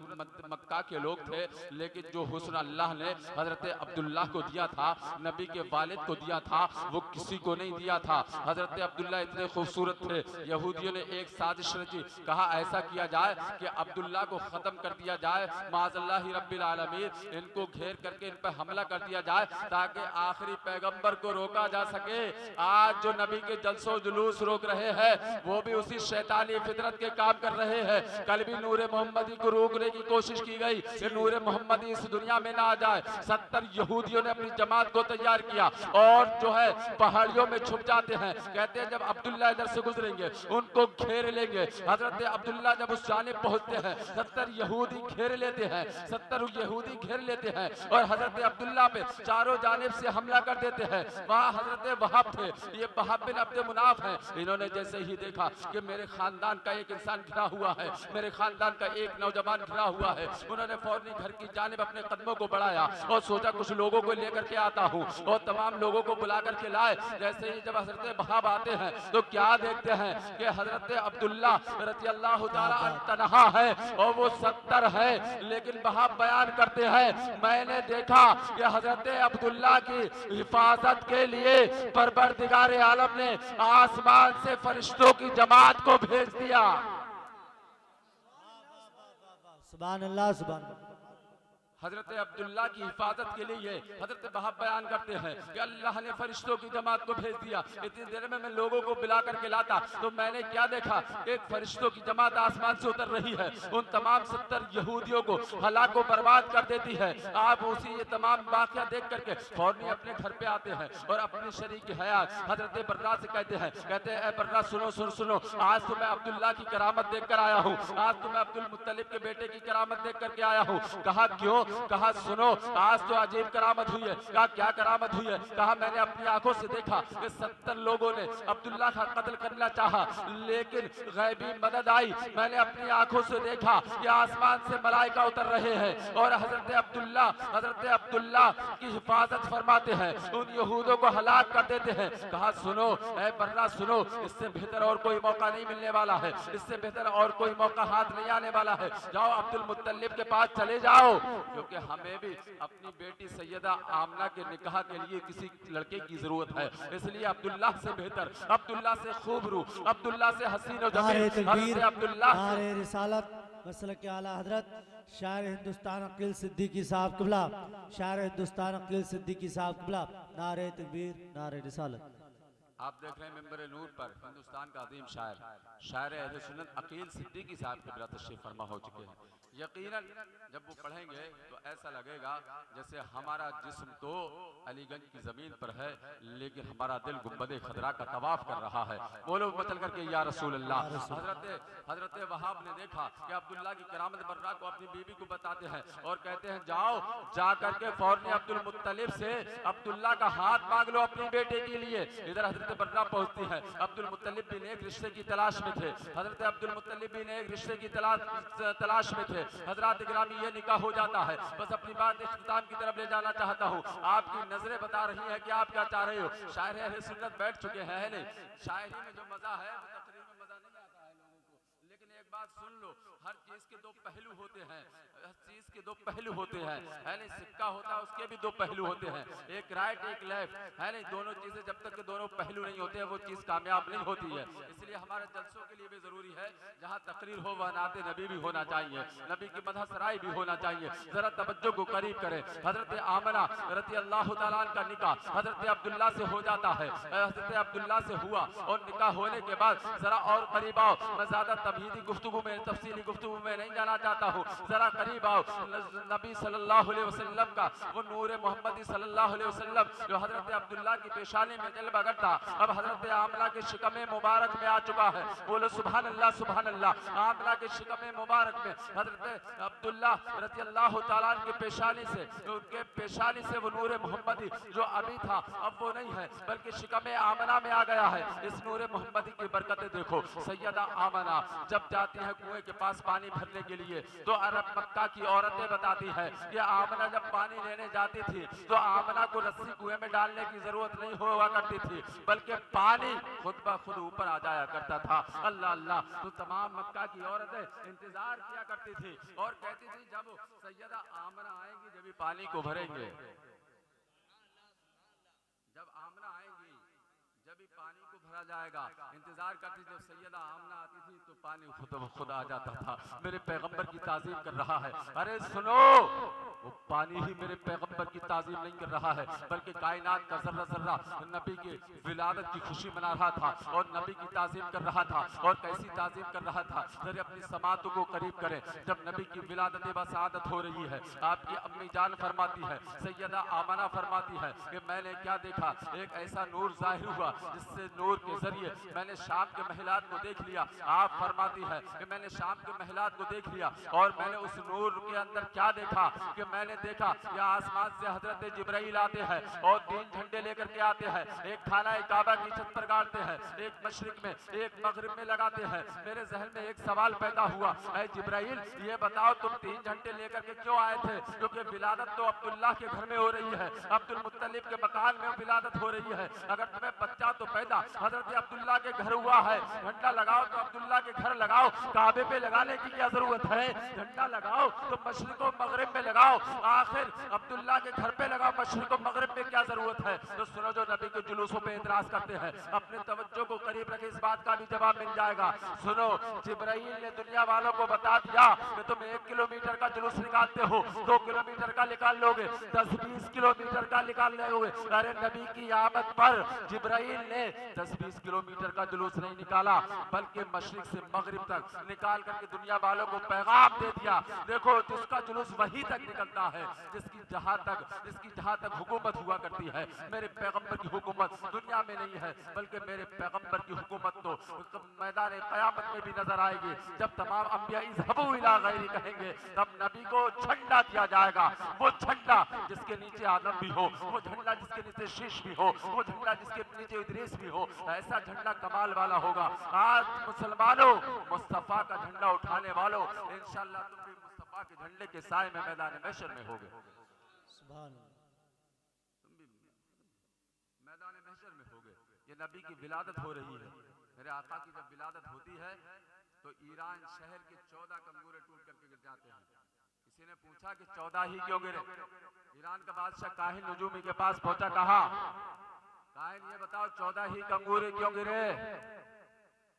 मक्का के लोग थे, लेकिन जो हुस्न अल्लाह ने हजरत अब्दुल्ला को दिया था, नबी के वालिद को दिया था, वो किसी को नहीं दिया था। हजरत अब्दुल्ला इतने खूबसूरत थे, यहूदियों ने एक साजिश रची, कहा ऐसा किया जाए कि अब्दुल्ला को खत्म कर दिया जाए, माज़ल्लाहि रब्बिल आलमीन, इनको घेर करके इन पर हमला कर दिया जाए ताकि आखिरी पैगंबर को रोका जा सके। आज जो नबी के जलसो जुलूस रोक रहे हैं वो भी उसी शैतानी फितरत के काम कर रहे हैं। कल भी नूर मोहम्मदी को रोकने की कोशिश की गई कि नूर मोहम्मदी इस दुनिया में ना आ जाए। 70 यहूदियों ने अपनी जमात को तैयार किया और जो है पहाड़ियों में छुप जाते हैं, कहते हैं जब अब्दुल्ला इधर से गुजरेंगे उनको घेर लेंगे। हजरत अब्दुल्ला जब उस जानिब पहुंचते हैं, 70 यहूदी घेर लेते हैं, 70 यहूदी घेर लेते हैं और हजरत अब्दुल्ला पे चारों जानिब से हमला कर देते हैं। वहाँ हजरत वहाब थे, ये वहाब बिन अब्द मुनाफ हैं। इन्होंने जैसे ही देखा कि मेरे खानदान का एक इंसान घिरा हुआ है, मेरे खानदान का एक नौजवान घिरा हुआ है, उन्होंने फौरन घर की जानिब अपने कदमों को बढ़ाया और सोचा कुछ लोगों को लेकर के आता हूँ, और तमाम लोगों को बुला करके लाए। जैसे ही जब हजरत वहाब आते हैं तो क्या देखते हैं कि हजरत अब्दुल्ला रज़ी अल्लाह ताला अन्हु तन्हा है और वो 70 है। लेकिन वहाब बयान करते हैं मैंने देखा कि हजरत अब्दुल्ला की हिफाजत के लिए परवरदिगार आलम ने आसमान से फरिश्तों की जमात को भेज दिया। सुभान अल्लाह, सुभान अल्लाह। हजरत अब्दुल्ला की हिफाजत के लिए हजरत वहाब बयान करते हैं कि अल्लाह ने फरिश्तों की जमात को भेज दिया। इतनी देर में मैं लोगों को बुला करके लाता तो मैंने क्या देखा, एक फरिश्तों की जमात आसमान से उतर रही है, उन तमाम 70 यहूदियों को हलाक को बर्बाद कर देती है। आप उसी ये तमाम वाक़या देख करके फौरन अपने घर पे आते हैं और अपने शरीक हयात हजरत बर्रा से कहते हैं ए बर्रा सुनो सुनो सुनो, आज तो मैं अब्दुल्ला की करामत देख कर आया हूँ, आज तो मैं अब्दुल मुत्तलिब के बेटे की करामत देख करके आया हूँ। कहा क्यों? कहा सुनो आज तो अजीब करामत हुई है। कहा क्या करामत हुई है? कहा मैंने अपनी आंखों से देखा कि 70 लोगों ने अब्दुल्ला का कत्ल करना चाहा, लेकिन गैबी मदद आई। मैंने अपनी आंखों से देखा कि आसमान से मलाइका उतर रहे हैं और हजरत अब्दुल्ला की हिफाजत फरमाते हैं, उन यहूदों को हलाक कर देते हैं। कहा सुनो ऐ बर्रा सुनो, इससे बेहतर और कोई मौका नहीं मिलने वाला है, इससे बेहतर और कोई मौका हाथ नहीं आने वाला है। जाओ अब्दुल मुत्तलिब के पास चले जाओ, क्योंकि हमें भी अपनी बेटी सैयदा आमना के निकाह के लिए किसी लड़के की जरूरत है। इसलिए अब्दुल्ला से बेहतर, अब्दुल्ला से खूब रू, अब्दुल्ला से हसीन और जमील अब्दुल्ला। नारे रिसालत मसलक के आला हजरत शायर हिंदुस्तान अकील सिद्दीकी साहब क़िबला, शायर हिंदुस्तान अकील सिद्दीकी साहब क़िबला, नारे तकबीर, नारे रिसालत। आप देख रहे हैं मिंबर नूर पर हिंदुस्तान का अजीम शायर अहले सुन्नत अकील सिद्दीकी साहब क़िबला तशरीफ फरमा हो चुके हैं। यकीनन जब वो पढ़ेंगे तो ऐसा लगेगा जैसे हमारा जिस्म तो अलीगंज की जमीन पर है, लेकिन हमारा दिल गुंबदे खदरा का तवाफ कर रहा है। बोलो बचल करके या रसूल अल्लाह। हजरत वहाब ने देखा कि अब्दुल्ला की करामत बर्रा को अपनी बीवी को बताते हैं और कहते हैं जाओ जा करके फौरन अब्दुल मुत्तलिब से अब्दुल्ला का हाथ मांग लो अपनी बेटे के लिए। इधर हजरत हजरत बर्रा पहुंचती है। अब्दुल मुत्तलिब भी नेक रिश्ते की तलाश में थे, हजरत अब्दुल मुत्तलिब भी नेक रिश्ते की तलाश में थे। हजरत गिरामी ये निकाह हो जाता है। बस अपनी बात इख्तिताम की तरफ ले जाना चाहता हूँ। आपकी नजरें बता रही है कि आप क्या चाह रहे हो। शायर अहले सुन्नत बैठ चुके हैं, है नहीं? शायरी में जो मजा है वो तकरीर में मजा नहीं आता है लोगों को। लेकिन एक बात सुन लो, हर चीज के दो पहलू होते हैं, हर चीज के दो पहलू होते हैं, है नहीं? सिक्का होता है उसके भी दो पहलू होते हैं, एक राइट एक लेफ्ट, है नहीं? दोनों चीजें जब तक के दोनों पहलू नहीं होते हैं वो चीज कामयाब नहीं होती है। इसलिए हमारे जलसों के लिए भी जरूरी है जहाँ तकरीर हो वह नाते नबी भी होना चाहिए, नबी की मदह सराय भी होना चाहिए। जरा तवज्जो को करीब करें। हजरत आमना रज़ी अल्लाह तआला अन्हा का निकाह हजरत अब्दुल्ला से हो जाता है। हजरत अब्दुल्ला से हुआ और निकाह होने के बाद जरा और करीब आओ। मैं ज्यादा तबहीदी गुफ्तगू में, तफसीली गुफ्तगू में नहीं जाना चाहता हूँ, जरा करीब आओ। नबी सल्लल्लाहु अलैहि वसल्लम का वो नूर मोहम्मदी सल्लल्लाहु अलैहि वसल्लम जो हजरत अब्दुल्ला की पेशानी में जलवा करता, अब हजरत आमना के शिकमे मुबारक में आ चुका है। बोलो सुभान अल्लाह सुभान अल्लाह। आमना के शिकमे मुबारक में हजरत अब्दुल्ला रज़ी अल्लाह तआला अन्हु की पेशानी से, उनके पेशानी से वो नूर मोहम्मदी जो अभी था अब वो नहीं है, बल्कि शिकमे आमना में आ गया है। इस नूर मोहम्मदी की बरकतें देखो। सैयदा आमना जब जाती है कुएं के पास पानी भरने के लिए तो अरब मक्का की औरतें बताती है कि आमना जब पानी लेने जाती थी तो आमना को रस्सी कुएं में डालने की जरूरत नहीं हुआ करती थी, बल्कि पानी खुद ब खुद ऊपर आ जाया करता था। अल्लाह अल्लाह। तो तमाम मक्का की औरतें इंतजार किया करती थी और कहती थी जब सैयदा आमना आएंगी जब पानी को भरेंगे, जब आमना आएंगी जब भी पानी को भरा जाएगा। इंतजार करती जब सैयदा आमना आती थी तो पानी खुद आ जाता था। मेरे पैगंबर की ताजीम कर रहा है। अरे सुनो, वो पानी ही मेरे पैगंबर की ताजीम नहीं कर रहा है, बल्कि कायनात का जर्रा जर्रा नबी की विलादत की खुशी मना रहा था और नबी की ताजीम कर रहा था। और कैसी ताजीम कर रहा था, जरा अपनी समातों को करीब करें। जब नबी की विलादत बसादत हो रही है, आपकी अम्मी जान फरमाती है, सैयदा आमना फरमाती है कि मैंने क्या देखा, एक ऐसा नूर जाहिर हुआ जिससे नूर के जरिए मैंने शाम के महलात को देख लिया। आप फरमाती है कि मैंने शाम के महलात को देख लिया और मैंने उस नूर के अंदर क्या देखा कि मैंने देखा कि आसमान से हजरत जिब्राइल आते हैं और 3 झंडे लेकर के आते हैं। एक खाना काबा की छत पर गाड़ते हैं, एक मशरिक में एक मगरिब में लगाते हैं। मेरे जहन में एक सवाल पैदा हुआ, ऐ जिब्राइल ये बताओ तुम 3 झंडे लेकर के क्यों आए थे? क्योंकि विलादत तो अब्दुल्लाह के घर में हो रही है, अब्दुल मुत्तलिब के मकान में विलादत हो रही है। अगर तुम्हें बच्चा तो पैदा हजरत अब्दुल्लाह के घर हुआ है, झंडा लगाओ तो अब्दुल्लाह के घर लगाओ, काबे पे लगाने की क्या जरूरत है? झंडा लगाओ तो मशरिक और मगरिब में लगाओ, आखिर अब्दुल्लाह के घर पे लगाओ, मशरिक और मगरिब में क्या जरूरत है? तो सुनो, जो नबी के जुलूसों पे इतराज करते हैं अपने तवज्जो को करीब रखे, इस बात का भी जवाब मिल जाएगा। सुनो, जिब्राइल ने दुनिया वालों को बता दिया कि तुम 1 किलोमीटर का जुलूस निकालते हो, 2 किलोमीटर का निकाल लोगे, 10-20 किलोमीटर का निकाल लोगे। अरे नबी की आमद पर जिब्राइल ने 10-20 किलोमीटर का जुलूस नहीं निकाला, बल्कि मशरिक से मगरिब तक निकाल करके दुनिया वालों को पैगाम दे दिया। देखो, जिसका जुलूस वहीं तक निकलता है जिसकी जहां तक हुकूमत हुआ करती है। मेरे पैगंबर की हुकूमत दुनिया में नहीं है, बल्कि मेरे पैगंबर की हुकूमत तो मैदान क़यामत में भी नजर आएगी। जब तमाम अंबिया इज़हबू इला गैरी कहेंगे, तब नबी को झंडा दिया जाएगा। वो झंडा जिसके नीचे आदम भी हो, वो झंडा जिसके नीचे शीश भी हो, वो झंडा जिसके नीचे इदरीस भी हो, ऐसा झंडा कमाल वाला होगा। आज मुसलमानों, मुस्तफा का झंडा उठाने वालों, इंशाअल्लाह तुम भी मुस्तफा के झंडे के साए में मैदान महशर में होगे। सुभान अल्लाह। तुम भी मैदान महशर में होगे। ये नबी की विलादत हो रही है। मेरे आका की जब विलादत होती है तो ईरान शहर के 14 कंगूरे टूट करके गिर जाते हैं। किसी ने पूछा कि 14 ही क्यों गिरे? ईरान का बादशाह काहिन नजूमी के पास पहुंचा, कहा काहिन ये बताओ 14 ही कंगूरे क्यों गिरे?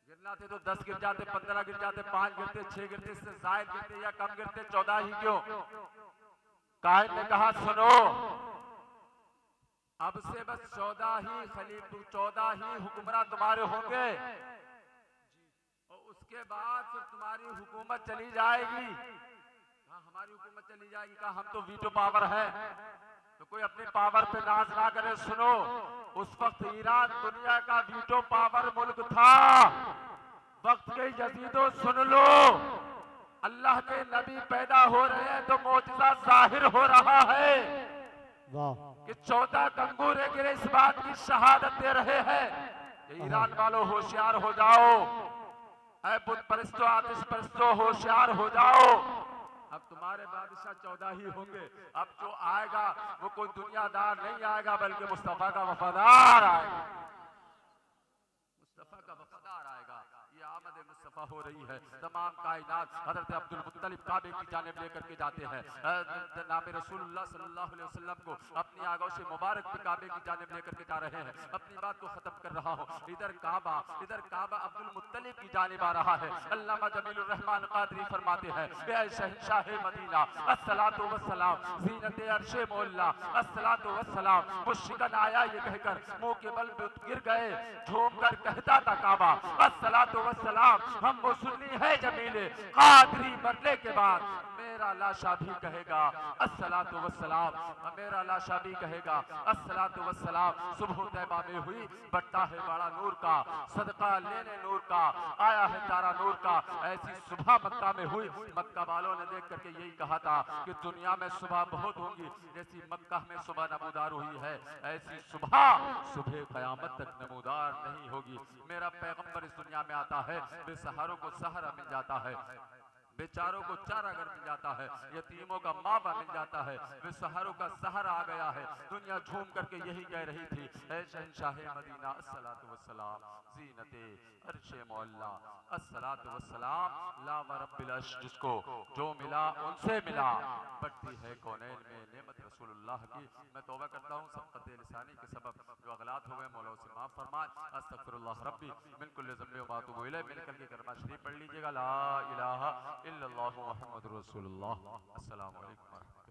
गिरना थे तो 10 गिर जाते, 15 गिर जाते, 5 गिरते, 6 गिरते, इससे जायद गिरते या कम गिरते, 14 ही क्यों? काहिन ने कहा सुनो, अब से बस 14 ही हुक्मरान तुम्हारे होंगे और उसके बाद फिर तुम्हारी हुकूमत चली जाएगी। कहा हमारी हुकूमत चली जाएगी? कहा हम तो वीटो पावर है, तो कोई अपने पावर पे नाज ना करे। सुनो, उस वक्त ईरान दुनिया का वीटो पावर मुल्क था। वक्त के यजीदो सुन लो, अल्लाह के नबी पैदा हो रहे हैं तो मौजिज़ा जाहिर हो रहा है वाह। कि 14 कंगूरे गिरे, इस बात की शहादत दे रहे हैं ये ईरान वालों होशियार हो जाओ, ऐ बुत परस्तों आतिश परस्तों होशियार हो जाओ। अब तुम्हारे बादशाह 14 ही होंगे। अब जो आएगा वो कोई दुनियादार नहीं आएगा, बल्कि मुस्तफा का वफादार आएगा, मुस्तफा का वफादार आएगा। ये आमद मुस्तफा हो रही है। तमाम कायनात हजरत अब्दुल मुत्तलिब काबे की जानिब लेकर के जाते हैं। जनाब रसूलुल्लाह सल्लल्लाहु अलैहि वसल्लम को अपनी आगोश मुबारक पे काबे की जानिब लेकर के जा रहे हैं। अपनी बात को खत्म कर रहा हूँ। इधर काबा अब्दुल मुत्तलिब की जानिब आ रहा है। अल्लामा जमीलुर रहमान कादरी फरमाते हैं, ए शहंशाह मदीना अस्सलातु वस्सलाम, ज़ीनत अर्शे मौला अस्सलातु वस्सलाम। वो शिकन आया ये कहकर मुंह के बल पे गिर गए, झूम कर कहता था काबा अस्सलातु वस्सलाम। हम वो सुन्नी है जमीले कादरी मरने के बाद मेरा लाशा भी कहेगा अस्सलातु वस्सलाम, मेरा लाशा भी कहेगा अस्सलातु वस्सलाम। सुबह तैबा में हुई, बट्टा है बड़ा नूर का, सदका लेने नूर का, आया है तारा नूर का। ऐसी सुबह मक्का में हुई। मक्का वालों ने देख करके यही कहा था कि दुनिया में सुबह बहुत होंगी, जैसी मक्का में सुबह नमूदार हुई है ऐसी सुबह क़यामत तक नमूदार नहीं होगी। मेरा पैगंबर इस दुनिया में आता है, बेसहारों को सहारा मिल जाता है, बेचारों को चारा घर मिल जाता है, यतीमों का मावा मिल जाता है, बेसहारों का सहारा आ गया है। दुनिया झूम करके यही कह रही थी, ऐ शहंशाह मदीना अस्सलातु वस्सलाम, ज़ीनते अर्शे मौला अस्सलातु वस्सलाम। ला व रब्बिल अर्श, जिसको जो मिला उनसे मिला, बढ़ती है कौनैन में नेमत रसूलुल्लाह की। मैं तौबा करता हूँ सबक़त लिसानी के सबब जो अगलात हो गए, मौला उसे माफ़ फरमाए। अस्तग़फिरुल्लाह रब्बी मिन कुल्लि ज़ंबि व मातूबु इलैह। मिलकर के कलमा शरीफ पढ़ लीजिएगा, ला इलाहा इल्लल्लाहु मुहम्मदुर रसूलुल्लाह। अस्सलामु अलैकुम।